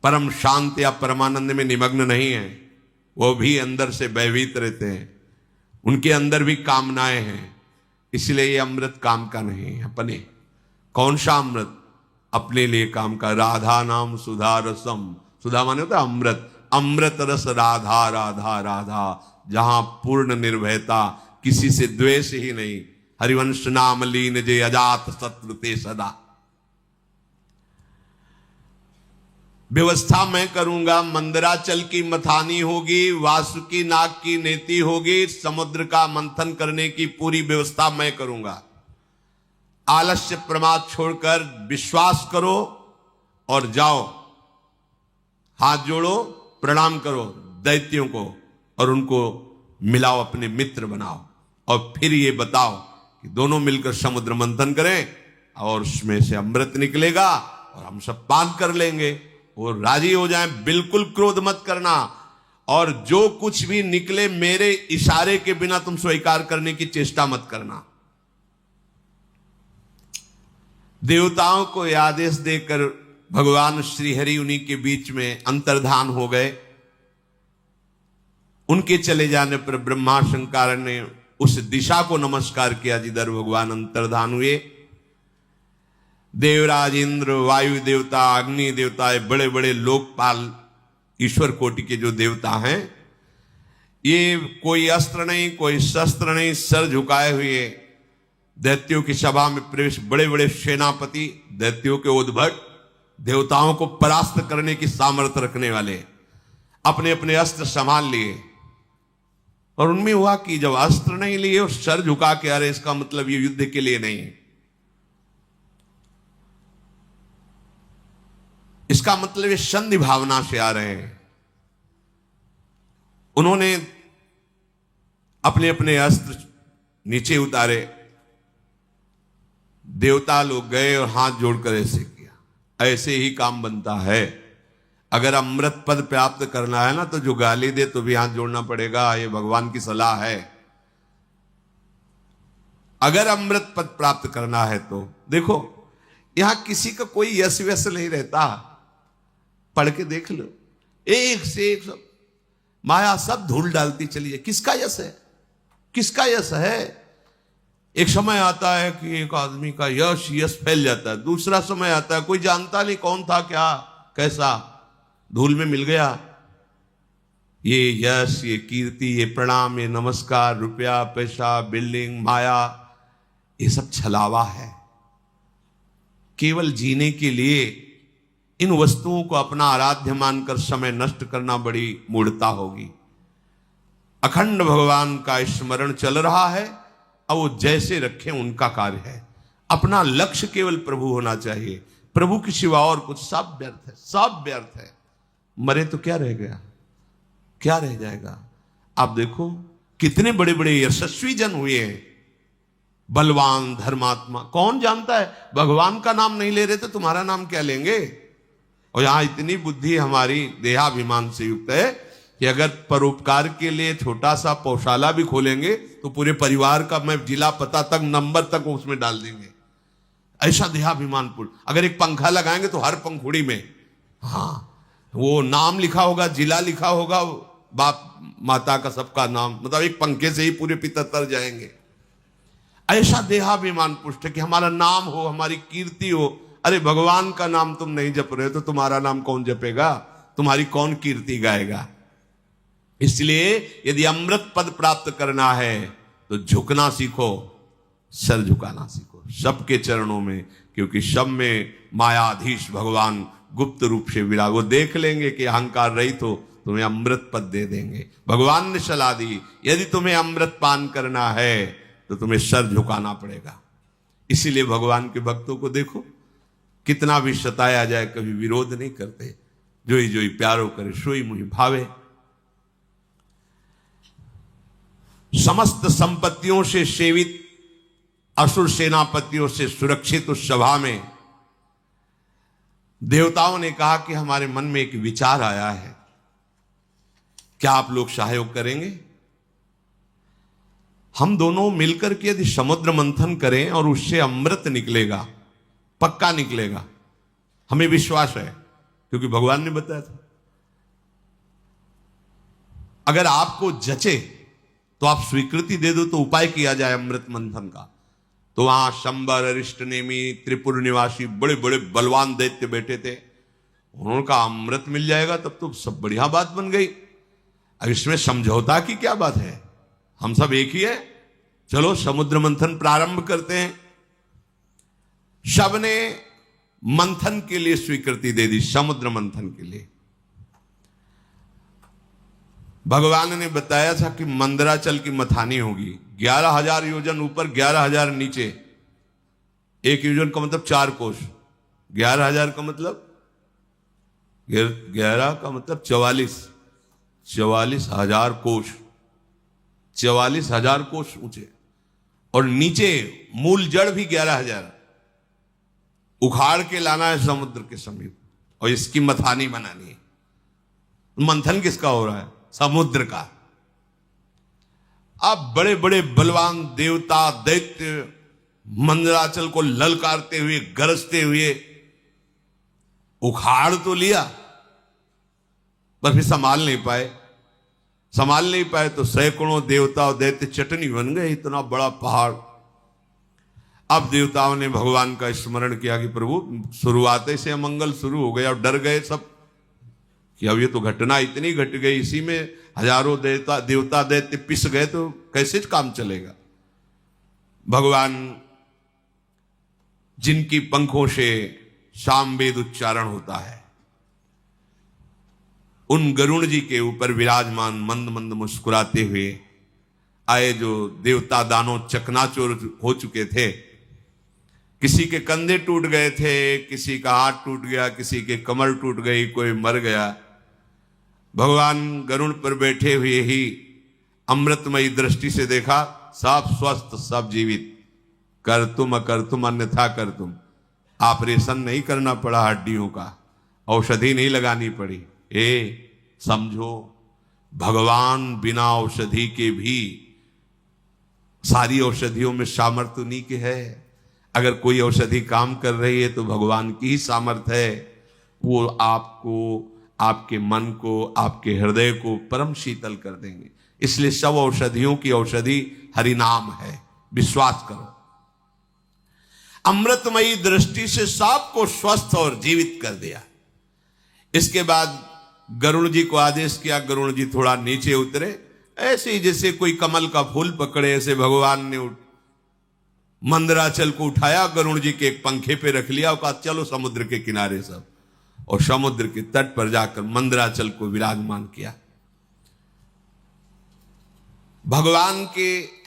परम शांत या परमानंद में निमग्न नहीं है, वो भी अंदर से भयभीत रहते हैं, उनके अंदर भी कामनाएं हैं। इसलिए ये अमृत काम का नहीं है। अपने कौन सा अमृत? अपने लिए काम का। राधा नाम सुधा रसम, सुधा माने होता है अमृत, अमृत रस राधा राधा राधा, जहां पूर्ण निर्भयता, किसी से द्वेष ही नहीं। हरिवंश नाम लीन जे अजात शत्रु ते सदा। व्यवस्था मैं करूंगा, मंदराचल की मथानी होगी, वासुकी नाग की नेति होगी, समुद्र का मंथन करने की पूरी व्यवस्था मैं करूंगा। आलस्य प्रमाद छोड़कर विश्वास करो और जाओ, हाथ जोड़ो, प्रणाम करो दैत्यों को और उनको मिलाओ, अपने मित्र बनाओ, और फिर ये बताओ कि दोनों मिलकर समुद्र मंथन करें और उसमें से अमृत निकलेगा और हम सब पान कर लेंगे। वो राजी हो जाएं। बिल्कुल क्रोध मत करना, और जो कुछ भी निकले मेरे इशारे के बिना तुम स्वीकार करने की चेष्टा मत करना। देवताओं को आदेश देकर भगवान श्री हरि उन्हीं के बीच में अंतर्धान हो गए। उनके चले जाने पर ब्रह्मा शंकर ने उस दिशा को नमस्कार किया जिधर भगवान अंतर्धान हुए। देवराज इंद्र, वायु देवता, अग्नि देवता, बड़े बड़े लोकपाल ईश्वर कोटि के जो देवता हैं, ये कोई अस्त्र नहीं, कोई शस्त्र नहीं, सर झुकाए हुए दैत्यों की सभा में प्रवेश। बड़े बड़े सेनापति, दैत्यों के उद्भट, देवताओं को परास्त करने की सामर्थ्य रखने वाले, अपने अपने अस्त्र संभाल लिए। और उनमें हुआ कि जब अस्त्र नहीं लिए और सर झुका के, अरे इसका मतलब ये युद्ध के लिए नहीं है, इसका मतलब ये संधि भावना से आ रहे हैं। उन्होंने अपने अपने अस्त्र नीचे उतारे। देवता लोग गए और हाथ जोड़कर ऐसे किया। ऐसे ही काम बनता है। अगर अमृत पद प्राप्त करना है ना, तो जो गाली दे तो भी हाथ जोड़ना पड़ेगा। ये भगवान की सलाह है। अगर अमृत पद प्राप्त करना है तो देखो, यहां किसी का कोई यश व्यस नहीं रहता। पढ़ के देख लो, एक से एक सब माया सब धूल डालती चली है। किसका यश है? किसका यश है? एक समय आता है कि एक आदमी का यश फैल जाता है। दूसरा समय आता है कोई जानता नहीं कौन था, क्या कैसा, धूल में मिल गया। ये यश, ये कीर्ति, ये प्रणाम, ये नमस्कार, रुपया, पैसा, बिल्डिंग, माया, ये सब छलावा है। केवल जीने के लिए इन वस्तुओं को अपना आराध्य मानकर समय नष्ट करना बड़ी मूढ़ता होगी। अखंड भगवान का स्मरण चल रहा है, और वो जैसे रखें उनका कार्य है। अपना लक्ष्य केवल प्रभु होना चाहिए। प्रभु के सिवा और कुछ सब व्यर्थ है, सब व्यर्थ है। मरे तो क्या रह गया, क्या रह जाएगा? आप देखो कितने बड़े बड़े यशस्वी जन हुए हैं, बलवान, धर्मात्मा। कौन जानता है, भगवान का नाम नहीं ले रहे तो तुम्हारा नाम क्या लेंगे? और यहां इतनी बुद्धि हमारी देहाभिमान से युक्त है कि अगर परोपकार के लिए छोटा सा पौशाला भी खोलेंगे तो पूरे परिवार का मैं जिला पता तक, नंबर तक उसमें डाल देंगे। ऐसा देहाभिमानपूर्ण। अगर एक पंखा लगाएंगे तो हर पंखुड़ी में वो नाम लिखा होगा, जिला लिखा होगा, बाप माता का सबका नाम, मतलब एक पंखे से ही पूरे पितर तर जाएंगे। ऐसा देहाभिमान पुष्ट है कि हमारा नाम हो, हमारी कीर्ति हो। अरे भगवान का नाम तुम नहीं जप रहे हो तो तुम्हारा नाम कौन जपेगा, तुम्हारी कौन कीर्ति गाएगा? इसलिए यदि अमृत पद प्राप्त करना है तो झुकना सीखो, सर झुकाना सीखो सबके चरणों में, क्योंकि सब में मायाधीश भगवान गुप्त रूप से विराज। वो देख लेंगे कि अहंकार रहित हो, तुम्हें अमृत पद दे देंगे। भगवान ने सलाह दी, यदि तुम्हें अमृत पान करना है तो तुम्हें सर झुकाना पड़ेगा। इसीलिए भगवान के भक्तों को देखो, कितना भी सताया जाए कभी विरोध नहीं करते। जोई जोई प्यारो करे सोई मुहि भावे। समस्त संपत्तियों से सेवित असुर सेनापतियों से सुरक्षित उस सभा में देवताओं ने कहा कि हमारे मन में एक विचार आया है, क्या आप लोग सहयोग करेंगे? हम दोनों मिलकर के यदि समुद्र मंथन करें और उससे अमृत निकलेगा, पक्का निकलेगा, हमें विश्वास है क्योंकि भगवान ने बताया था। अगर आपको जचे तो आप स्वीकृति दे दो, तो उपाय किया जाए अमृत मंथन का। तो वहां शंबर, अरिष्ट नेमी, त्रिपुर निवासी बड़े बड़े बलवान दैत्य बैठे थे। उन्होंने कहा अमृत मिल जाएगा तब तो सब बढ़िया बात बन गई। अब इसमें समझौता की क्या बात है, हम सब एक ही है, चलो समुद्र मंथन प्रारंभ करते हैं। सबने मंथन के लिए स्वीकृति दे दी, समुद्र मंथन के लिए। भगवान ने बताया था कि मंदराचल की मथानी होगी, 11,000 योजन ऊपर, 11,000 नीचे। एक योजन का मतलब 4 कोस, 11,000 का मतलब 11 का मतलब 44,000 कोस, 44,000 कोस ऊंचे। और नीचे मूल जड़ भी 11,000 उखाड़ के लाना है समुद्र के समीप, और इसकी मथानी बनानी है। मंथन किसका हो रहा है? समुद्र का। अब बड़े बड़े बलवान देवता दैत्य मंदराचल को ललकारते हुए, गरजते हुए उखाड़ तो लिया, पर फिर संभाल नहीं पाए तो सैकड़ों देवता और दैत्य चटनी बन गए, इतना बड़ा पहाड़। अब देवताओं ने भगवान का स्मरण किया कि प्रभु शुरुआत से अमंगल शुरू हो गया, और डर गए सब कि अब ये तो घटना इतनी घट गई, इसी में हजारों देवता दैत्य पिस गए तो कैसे काम चलेगा। भगवान जिनकी पंखों से सामवेद उच्चारण होता है, उन गरुण जी के ऊपर विराजमान मंद मंद मुस्कुराते हुए आए जो देवता दानों चकनाचूर हो चुके थे। किसी के कंधे टूट गए थे, किसी का हाथ टूट गया, किसी के कमर टूट गई, कोई मर गया। भगवान गरुड़ पर बैठे हुए ही अमृतमयी दृष्टि से देखा, सब स्वस्थ, सब जीवित। कर तुम अकर तुम अन्यथा कर तुम। ऑपरेशन नहीं करना पड़ा हड्डियों का, औषधि नहीं लगानी पड़ी। समझो, भगवान बिना औषधि के भी, सारी औषधियों में सामर्थ्य उन्हीं के है। अगर कोई औषधि काम कर रही है तो भगवान की ही सामर्थ्य है। वो आपको, आपके मन को, आपके हृदय को परम शीतल कर देंगे। इसलिए सब औषधियों की औषधि हरिनाम है, विश्वास करो। अमृतमयी दृष्टि से सबको स्वस्थ और जीवित कर दिया। इसके बाद गरुड़ जी को आदेश किया, गरुड़ जी थोड़ा नीचे उतरे। ऐसे ही जैसे कोई कमल का फूल पकड़े, ऐसे भगवान ने मंदराचल को उठाया, गरुड़ जी के एक पंखे पे रख लिया और कहा चलो समुद्र के किनारे सब, और समुद्र के तट पर जाकर मंदराचल को विराजमान किया। भगवान के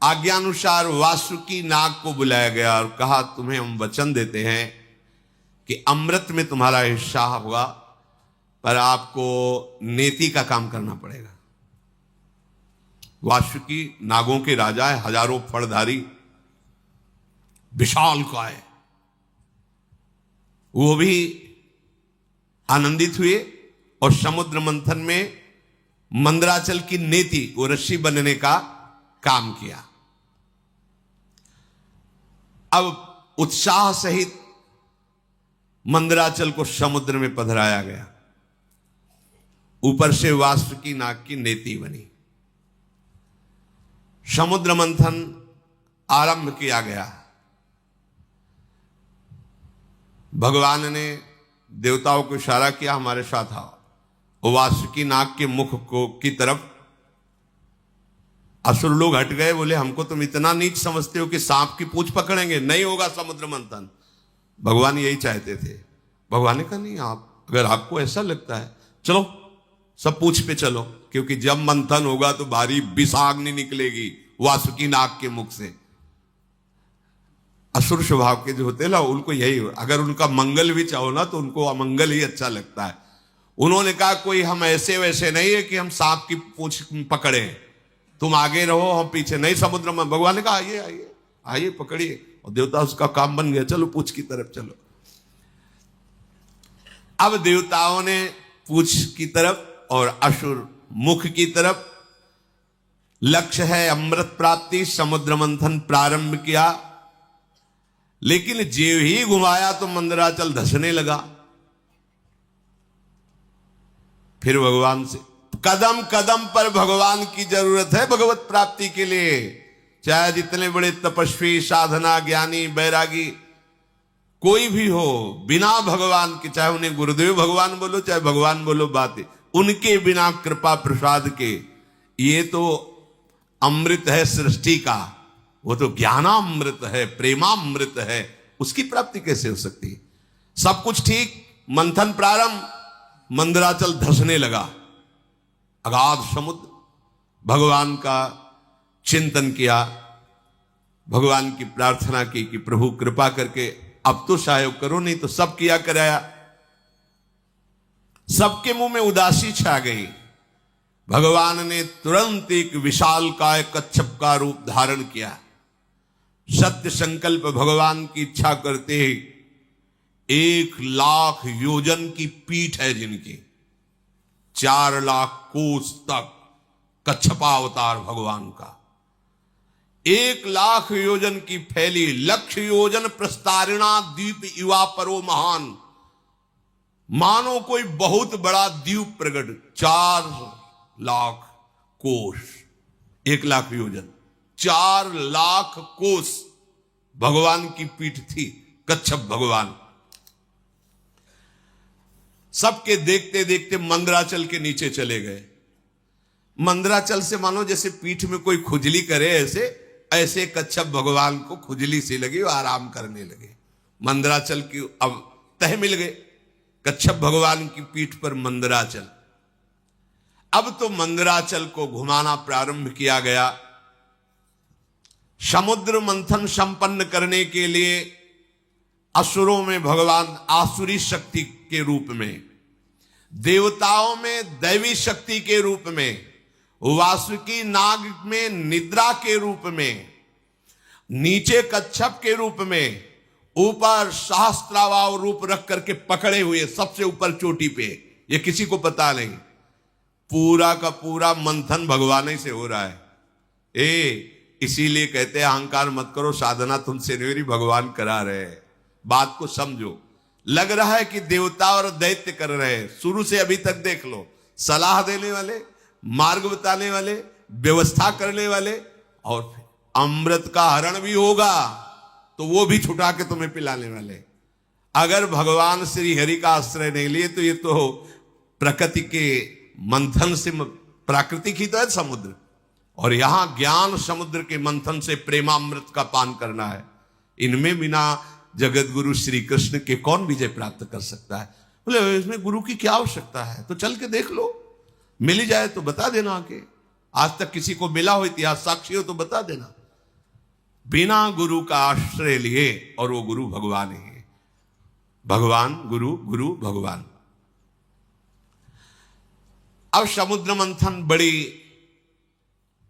आज्ञानुसार वासुकी नाग को बुलाया गया और कहा तुम्हें हम वचन देते हैं कि अमृत में तुम्हारा हिस्सा होगा, पर आपको नेति का काम करना पड़ेगा। वासुकी नागों के राजा है, हजारों फड़धारी, विशाल काय। वो भी आनंदित हुए और समुद्र मंथन में मंदराचल की नेति, वो रस्सी बनने का काम किया। अब उत्साह सहित मंदराचल को समुद्र में पधराया गया। ऊपर से वासुकी नाग की नेति बनी। समुद्र मंथन आरंभ किया गया। भगवान ने देवताओं को इशारा किया हमारे साथ आओ। वो वासुकी नाग के मुख को की तरफ असुर लोग हट गए, बोले हमको तुम इतना नीच समझते हो कि सांप की पूंछ पकड़ेंगे, नहीं होगा समुद्र मंथन। भगवान यही चाहते थे। भगवान ने कहा नहीं, आप अगर आपको ऐसा लगता है चलो सब पूंछ पे चलो, क्योंकि जब मंथन होगा तो भारी विषाग्नि निकलेगी वासुकी नाग के मुख से। असुर स्वभाव के जो होते हैं ना, उनको यही, अगर उनका मंगल भी चाहो ना तो उनको अमंगल ही अच्छा लगता है। उन्होंने कहा कोई हम ऐसे वैसे नहीं है कि हम सांप की पूंछ पकड़े, तुम आगे रहो हम पीछे नहीं। समुद्र में भगवान ने कहा आइए आइए आइए पकड़िए, और देवता उसका काम बन गया, चलो पूंछ की तरफ चलो। अब देवताओं ने पूंछ की तरफ और असुर मुख की तरफ, लक्ष्य है अमृत प्राप्ति, समुद्र मंथन प्रारंभ किया। लेकिन जेव ही घुमाया तो मंदराचल धसने लगा। फिर भगवान से कदम कदम पर भगवान की जरूरत है भगवत प्राप्ति के लिए। चाहे जितने बड़े तपस्वी, साधना, ज्ञानी, बैरागी कोई भी हो, बिना भगवान के, चाहे उन्हें गुरुदेव भगवान बोलो चाहे भगवान बोलो, बातें उनके बिना कृपा प्रसाद के, ये तो अमृत है सृष्टि का, वो तो ज्ञानामृत है, प्रेमामृत है, उसकी प्राप्ति कैसे हो सकती है? सब कुछ ठीक, मंथन प्रारंभ, मंदराचल धसने लगा। अगाध समुद्र, भगवान का चिंतन किया, भगवान की प्रार्थना की कि प्रभु कृपा करके अब तो सहयोग करो, नहीं तो सब किया कराया। सबके मुंह में उदासी छा गई। भगवान ने तुरंत एक विशालकाय कच्छप का रूप धारण किया। सत्य संकल्प भगवान की इच्छा करते ही 1,00,000 योजन की पीठ है जिनकी, 4,00,000 कोस तक कच्छपावतार भगवान का, 1,00,000 योजन की फैली, 1,00,000 योजन प्रस्तारिणा द्वीप युवा परो महान, मानो कोई बहुत बड़ा द्वीप प्रकट, 4,00,000 कोस, 1,00,000 योजन, 4,00,000 कोस भगवान की पीठ थी, कच्छप भगवान। सबके देखते देखते मंदराचल के नीचे चले गए। मंदराचल से मानो जैसे पीठ में कोई खुजली करे, ऐसे कच्छप भगवान को खुजली सी लगी और आराम करने लगे। मंदराचल की अब तह मिल गए, कच्छप भगवान की पीठ पर मंदराचल। अब तो मंदराचल को घुमाना प्रारंभ किया गया। समुद्र मंथन संपन्न करने के लिए असुरों में भगवान आसुरी शक्ति के रूप में, देवताओं में दैवी शक्ति के रूप में, वासुकी नाग में निद्रा के रूप में, नीचे कच्छप के रूप में, ऊपर सहस्त्रावाव रूप रख करके पकड़े हुए सबसे ऊपर चोटी पे, ये किसी को पता नहीं। पूरा का पूरा मंथन भगवान ही से हो रहा है। इसीलिए कहते हैं अहंकार मत करो, साधना तुमसे नहीं मेरी, भगवान करा रहे हैं। बात को समझो। लग रहा है कि देवता और दैत्य कर रहे हैं, शुरू से अभी तक देख लो, सलाह देने वाले, मार्ग बताने वाले, व्यवस्था करने वाले, और फिर अमृत का हरण भी होगा तो वो भी छुटा के तुम्हें पिलाने वाले। अगर भगवान श्री हरि का आश्रय नहीं लिए तो ये तो प्रकृति के मंथन से, प्राकृतिक ही तो है समुद्र, और यहां ज्ञान समुद्र के मंथन से प्रेमामृत का पान करना है। इनमें बिना जगत गुरु श्री कृष्ण के कौन विजय प्राप्त कर सकता है? बोले इसमें गुरु की क्या आवश्यकता है? तो चल के देख लो, मिल ही जाए तो बता देना आके। आज तक किसी को मिला हो, इतिहास साक्षी हो तो बता देना। बिना गुरु का आश्रय लिए, और वो गुरु भगवान ही है। भगवान गुरु, गुरु भगवान। अब समुद्र मंथन बड़ी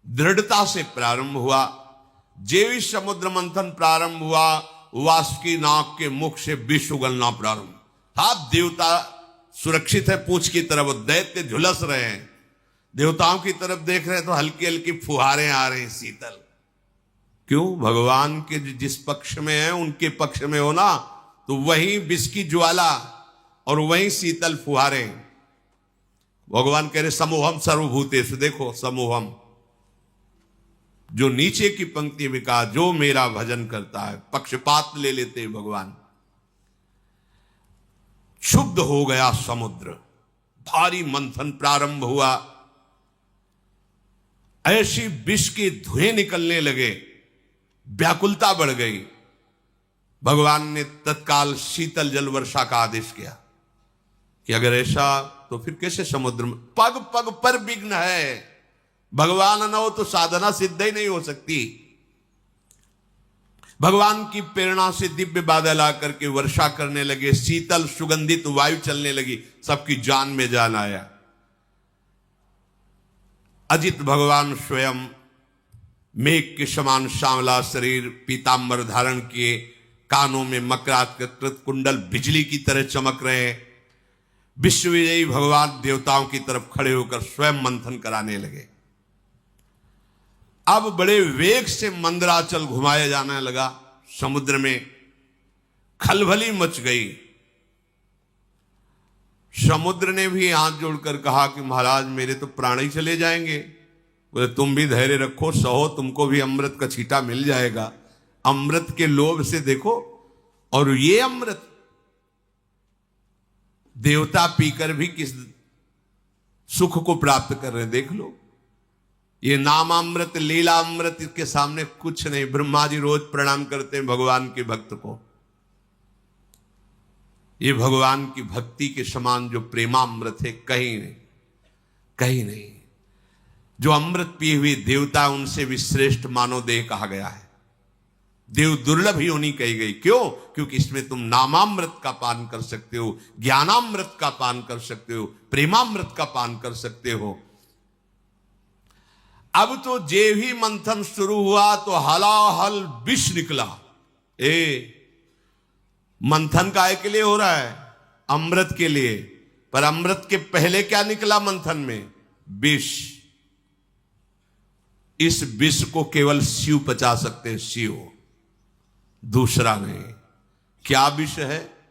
दृढ़ता से प्रारंभ हुआ। जेवी समुद्र मंथन प्रारंभ हुआ, वासुकी नाग के मुख से विष उगलना प्रारंभ। हाथ देवता सुरक्षित है पूंछ की तरफ, दैत्य झुलस रहे हैं, देवताओं की तरफ देख रहे हैं तो हल्की हल्की फुहारें आ रहे हैं शीतल। क्यों? भगवान के जिस पक्ष में है उनके पक्ष में हो ना, तो वही विष की ज्वाला और वही शीतल फुहारें। भगवान कह रहे समूहम सर्वभूतेषु, देखो समूहम, जो नीचे की पंक्ति में कहा जो मेरा भजन करता है, पक्षपात ले लेते हैं भगवान। क्षुब्ध हो गया समुद्र, भारी मंथन प्रारंभ हुआ। ऐसी विष के धुएं निकलने लगे, व्याकुलता बढ़ गई। भगवान ने तत्काल शीतल जल वर्षा का आदेश किया कि अगर ऐसा तो फिर कैसे समुद्र में, पग पग पर विघ्न है, भगवान न हो तो साधना सिद्ध ही नहीं हो सकती। भगवान की प्रेरणा से दिव्य बादल आकर के वर्षा करने लगे, शीतल सुगंधित वायु चलने लगी, सबकी जान में जान आया। अजित भगवान स्वयं मेघ के समान श्यामला शरीर, पीतांबर धारण किए, कानों में मकराकृत कुंडल बिजली की तरह चमक रहे हैं। विश्वविजयी भगवान देवताओं की तरफ खड़े होकर स्वयं मंथन कराने लगे। अब बड़े वेग से मंदराचल घुमाया जाने लगा। समुद्र में खलबली मच गई। समुद्र ने भी हाथ जोड़कर कहा कि महाराज मेरे तो प्राण ही चले जाएंगे। बोले तुम भी धैर्य रखो, सहो, तुमको भी अमृत का छींटा मिल जाएगा। अमृत के लोभ से देखो, और ये अमृत देवता पीकर भी किस सुख को प्राप्त कर रहे, देख लो। ये नामामृत, लीला अमृत, इसके सामने कुछ नहीं। ब्रह्मा जी रोज प्रणाम करते हैं भगवान के भक्त को। ये भगवान की भक्ति के समान जो प्रेमामृत है, कहीं नहीं, कहीं नहीं। जो अमृत पिए हुए देवता, उनसे भी श्रेष्ठ मानव देह कहा गया है। देव दुर्लभ ही होनी कही गई। क्यों? क्योंकि इसमें तुम नामामृत का पान कर सकते हो, ज्ञानामृत का पान कर सकते हो, प्रेमामृत का पान कर सकते हो। अब तो जे ही मंथन शुरू हुआ तो हलाहल विष निकला। मंथन काय के लिए हो रहा है? अमृत के लिए। पर अमृत के पहले क्या निकला मंथन में? विष। इस विष को केवल शिव पचा सकते हैं, शिव, दूसरा नहीं। क्या विष है?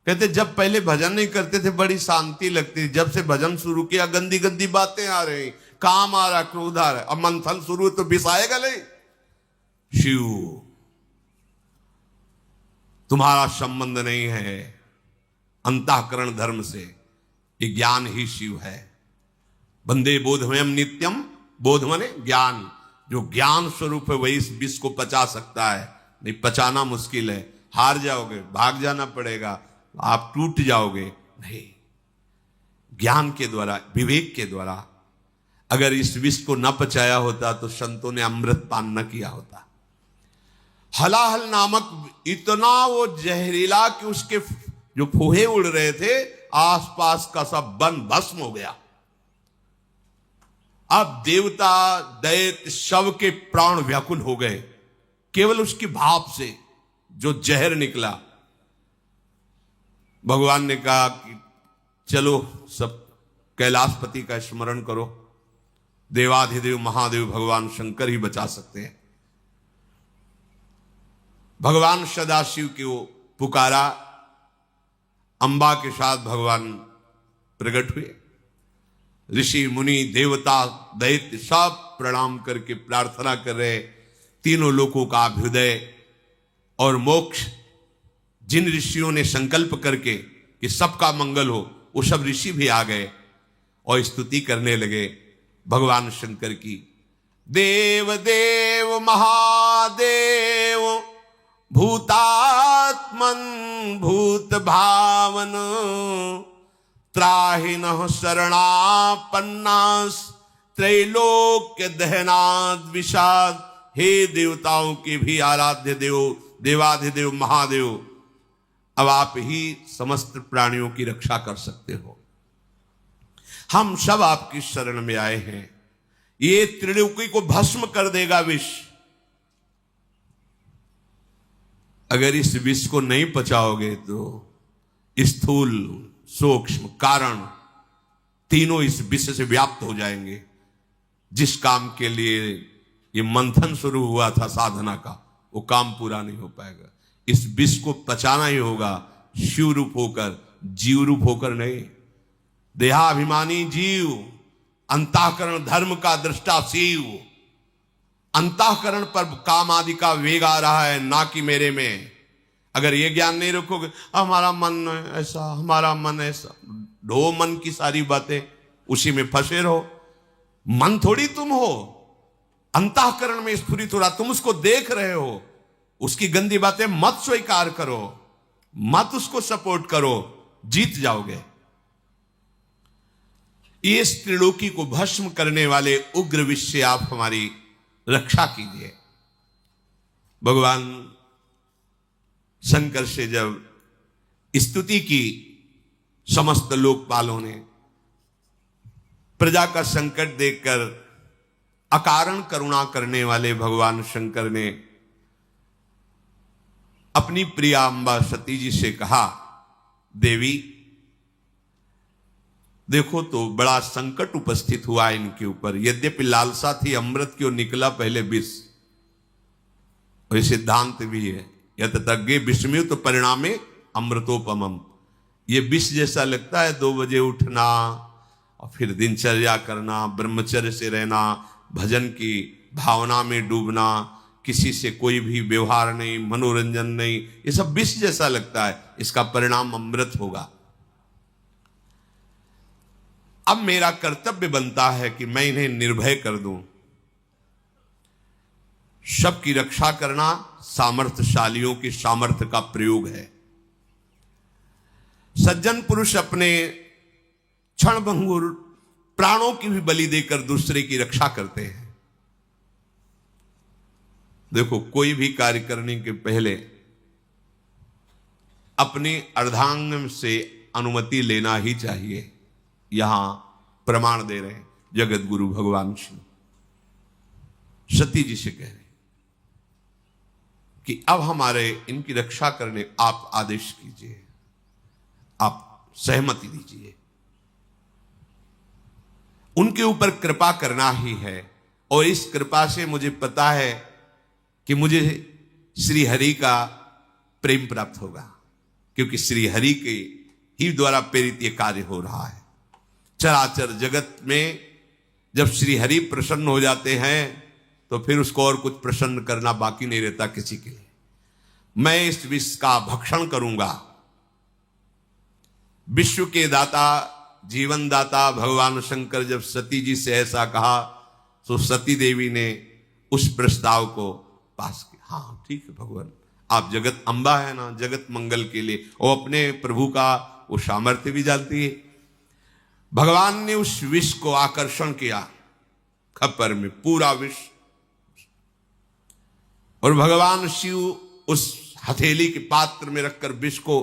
कहते जब पहले भजन नहीं करते थे बड़ी शांति लगती, जब से भजन शुरू किया गंदी गंदी बातें आ रही, काम आ रहा, क्रोध आ रहा। अब मंथन शुरू तो विष आएगा नहीं। शिव, तुम्हारा संबंध नहीं है अंतःकरण धर्म से, ये ज्ञान ही शिव है। वंदे बोधमयम नित्यम, बोध माने ज्ञान। जो ज्ञान स्वरूप है वही इस विष को पचा सकता है, नहीं पचाना मुश्किल है। हार जाओगे, भाग जाना पड़ेगा, आप टूट जाओगे। नहीं, ज्ञान के द्वारा, विवेक के द्वारा। अगर इस विष को न पचाया होता तो संतों ने अमृत पान न किया होता। हलाहल नामक इतना वो जहरीला कि उसके जो फूहे उड़ रहे थे, आसपास का सब वन भस्म हो गया। अब देवता दैत्य सब के प्राण व्याकुल हो गए केवल उसकी भाप से जो जहर निकला। भगवान ने कहा कि चलो सब कैलाशपति का स्मरण करो। देवाधिदेव महादेव भगवान शंकर ही बचा सकते हैं। भगवान सदाशिव को पुकारा, अंबा के साथ भगवान प्रकट हुए। ऋषि मुनि देवता दैत्य सब प्रणाम करके प्रार्थना कर रहे। तीनों लोकों का अभ्युदय और मोक्ष जिन ऋषियों ने संकल्प करके कि सबका मंगल हो, वो सब ऋषि भी आ गए और स्तुति करने लगे भगवान शंकर की। देव देव महादेव भूतात्मन भूत भावन त्राहिनः शरणापन्नास त्रैलोक्य दहनाद विषाद। हे देवताओं के भी आराध्य देव, देवाधिदेव महादेव, अब आप ही समस्त प्राणियों की रक्षा कर सकते हो। हम सब आपकी शरण में आए हैं। ये त्रिलोकी को भस्म कर देगा विष। अगर इस विष को नहीं पचाओगे तो स्थूल सूक्ष्म कारण तीनों इस विष से व्याप्त हो जाएंगे। जिस काम के लिए ये मंथन शुरू हुआ था साधना का, वो काम पूरा नहीं हो पाएगा। इस विष को पचाना ही होगा, शिव रूप होकर, जीव रूप होकर नहीं। देहाभिमानी जीव, अंतःकरण धर्म का दृष्टा शिव। अंतःकरण पर काम आदि का वेग आ रहा है, ना कि मेरे में। अगर ये ज्ञान नहीं रखोगे, हमारा मन ऐसा, हमारा मन ऐसा, ढो मन की सारी बातें, उसी में फंसे रहो। मन थोड़ी तुम हो, अंतःकरण में स्फुरित हो रहा, तुम उसको देख रहे हो। उसकी गंदी बातें मत स्वीकार करो, मत उसको सपोर्ट करो, जीत जाओगे। इस त्रिलोकी को भस्म करने वाले उग्र विष से आप हमारी रक्षा कीजिए। भगवान शंकर से जब स्तुति की समस्त लोकपालों ने, प्रजा का संकट देखकर अकारण करुणा करने वाले भगवान शंकर ने अपनी प्रिया अम्बा सती जी से कहा, देवी देखो तो बड़ा संकट उपस्थित हुआ इनके ऊपर। यद्यपि लालसा थी अमृत की और निकला पहले विष, और सिद्धांत भी है, यत तज्ञे विषमेव तो परिणामे अमृतोपमम। ये विष जैसा लगता है, 2 बजे उठना और फिर दिनचर्या करना, ब्रह्मचर्य से रहना, भजन की भावना में डूबना, किसी से कोई भी व्यवहार नहीं, मनोरंजन नहीं, ये सब विष जैसा लगता है, इसका परिणाम अमृत होगा। अब मेरा कर्तव्य बनता है कि मैं इन्हें निर्भय कर दूं। सबकी रक्षा करना सामर्थ्यशालियों की सामर्थ्य का प्रयोग है। सज्जन पुरुष अपने क्षणभंगुर प्राणों की भी बलि देकर दूसरे की रक्षा करते हैं। देखो, कोई भी कार्य करने के पहले अपने अर्धांग से अनुमति लेना ही चाहिए। यहां प्रमाण दे रहे हैं जगत गुरु भगवान शिव, सती जी से कह रहे हैं कि अब हमारे इनकी रक्षा करने आप आदेश कीजिए, आप सहमति दीजिए। उनके ऊपर कृपा करना ही है, और इस कृपा से मुझे पता है कि मुझे श्री हरि का प्रेम प्राप्त होगा, क्योंकि श्री हरि के ही द्वारा प्रेरित ये कार्य हो रहा है। चराचर जगत में जब श्री हरि प्रसन्न हो जाते हैं तो फिर उसको और कुछ प्रसन्न करना बाकी नहीं रहता किसी के लिए। मैं इस विष का भक्षण करूंगा। विश्व के दाता, जीवन दाता भगवान शंकर जब सती जी से ऐसा कहा तो सती देवी ने उस प्रस्ताव को पास किया। हाँ ठीक है भगवान, आप जगत अम्बा है ना, जगत मंगल के लिए, और अपने प्रभु का वो सामर्थ्य भी जानती है। भगवान ने उस विष को आकर्षण किया खप्पर में, पूरा विष, और भगवान शिव उस हथेली के पात्र में रखकर विष को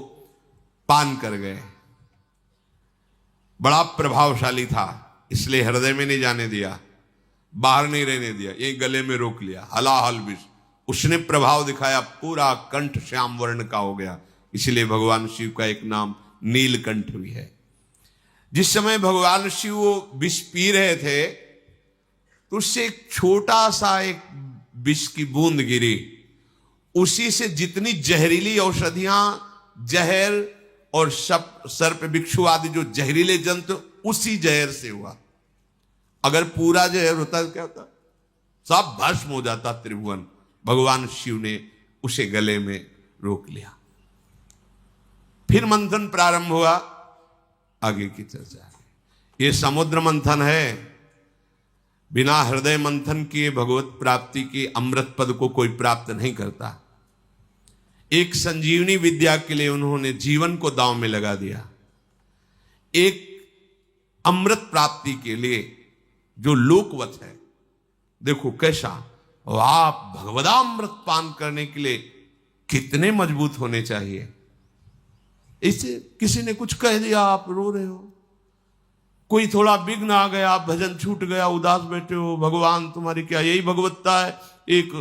पान कर गए। बड़ा प्रभावशाली था, इसलिए हृदय में नहीं जाने दिया, बाहर नहीं रहने दिया, ये गले में रोक लिया। हलाहल विष उसने प्रभाव दिखाया, पूरा कंठ श्याम वर्ण का हो गया। इसलिए भगवान शिव का एक नाम नीलकंठ भी है। जिस समय भगवान शिव वो विष पी रहे थे तो उससे एक छोटा सा एक विष की बूंद गिरी, उसी से जितनी जहरीली औषधियां, जहर और सर्प बिच्छू आदि जो जहरीले जंतु, उसी जहर से हुआ। अगर पूरा जहर होता तो क्या होता, सब भस्म हो जाता त्रिभुवन। भगवान शिव ने उसे गले में रोक लिया। फिर मंथन प्रारंभ हुआ, आगे की चर्चा है। ये समुद्र मंथन है, बिना हृदय मंथन किए भगवत प्राप्ति की अमृत पद को कोई प्राप्त नहीं करता। एक संजीवनी विद्या के लिए उन्होंने जीवन को दांव में लगा दिया। एक अमृत प्राप्ति के लिए जो लोकवत है, देखो कैसा, आप भगवदामृत पान करने के लिए कितने मजबूत होने चाहिए। इससे किसी ने कुछ कह दिया, आप रो रहे हो, कोई थोड़ा विघ्न आ गया, भजन छूट गया, उदास बैठे हो, भगवान तुम्हारी क्या यही भगवत्ता है, एक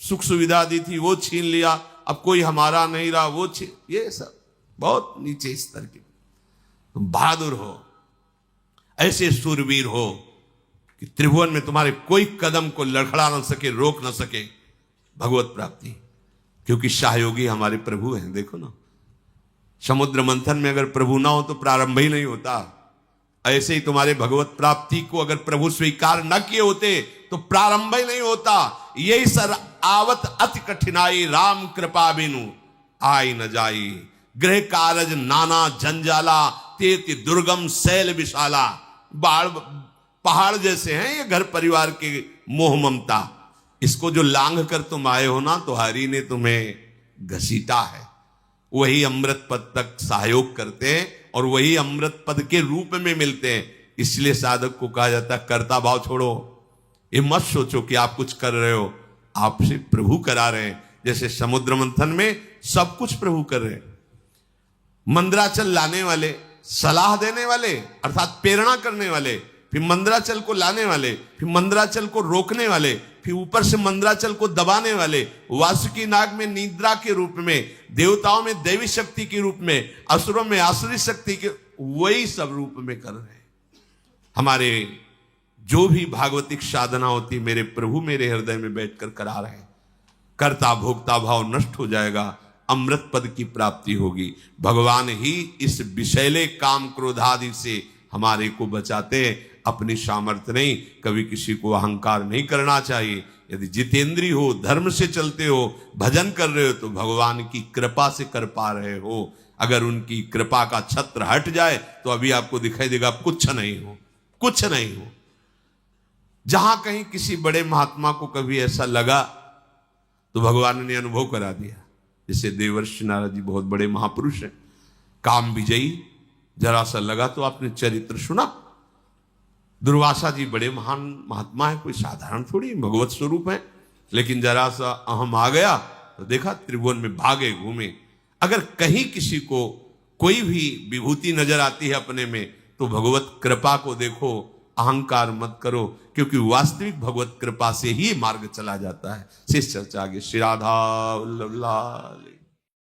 सुख सुविधा दी थी वो छीन लिया, अब कोई हमारा नहीं रहा वो छीन, ये सब बहुत नीचे स्तर के। तुम बहादुर हो, ऐसे सूरवीर हो कि त्रिभुवन में तुम्हारे कोई कदम को लड़खड़ा न सके, रोक न सके भगवत प्राप्ति, क्योंकि शाहयोगी हमारे प्रभु हैं। देखो ना, समुद्र मंथन में अगर प्रभु ना हो तो प्रारंभ ही नहीं होता। ऐसे ही तुम्हारे भगवत प्राप्ति को अगर प्रभु स्वीकार न किए होते तो प्रारंभ ही नहीं होता। यही सर आवत अति कठिनाई, राम कृपा बिनु आई न जाई, गृह कारज नाना जंजाला, तेति दुर्गम शैल विशाला। पहाड़ जैसे हैं ये घर परिवार के मोह ममता, इसको जो लांघ कर तुम आए हो ना, तो हरि ने तुम्हें घसीटा है। वही अमृत पद तक सहयोग करते हैं और वही अमृत पद के रूप में मिलते हैं। इसलिए साधक को कहा जाता है कर्ता भाव छोड़ो। ये मत सोचो कि आप कुछ कर रहे हो, आपसे प्रभु करा रहे हैं। जैसे समुद्र मंथन में सब कुछ प्रभु कर रहे हैं। मंदराचल लाने वाले, सलाह देने वाले अर्थात प्रेरणा करने वाले, फिर मंदराचल को लाने वाले, फिर मंदराचल को रोकने वाले, फिर ऊपर से मंदराचल को दबाने वाले, वासुकी नाग में निद्रा के रूप में, देवताओं में दैवी शक्ति के रूप में, असुरों में आसुरी शक्ति के, वही सब रूप में कर रहे हैं। हमारे जो भी भागवतिक साधना होती मेरे प्रभु मेरे हृदय में बैठकर करा रहे हैं। कर्ता भोक्ता भाव नष्ट हो जाएगा, अमृत पद की प्राप्ति होगी। भगवान ही इस विषैले काम क्रोधादि से हमारे को बचाते हैं, अपनी सामर्थ्य नहीं। कभी किसी को अहंकार नहीं करना चाहिए। यदि जितेंद्री हो, धर्म से चलते हो, भजन कर रहे हो तो भगवान की कृपा से कर पा रहे हो। अगर उनकी कृपा का छत्र हट जाए तो अभी आपको दिखाई देगा कुछ नहीं हो, कुछ नहीं हो। जहां कहीं किसी बड़े महात्मा को कभी ऐसा लगा तो भगवान ने अनुभव करा दिया। जैसे देवर्षि नारद जी बहुत बड़े महापुरुष हैं, काम विजयी, जरा सा लगा तो आपने चरित्र सुना। दुर्वासा जी बड़े महान महात्मा है, कोई साधारण थोड़ी, भगवत स्वरूप है, लेकिन जरा सा अहम आ गया तो देखा त्रिभुवन में भागे घूमे। अगर कहीं किसी को कोई भी विभूति नजर आती है अपने में तो भगवत कृपा को देखो, अहंकार मत करो, क्योंकि वास्तविक भगवत कृपा से ही मार्ग चला जाता है। शेष चर्चा आगे। श्री राधा वल्लभ लाल।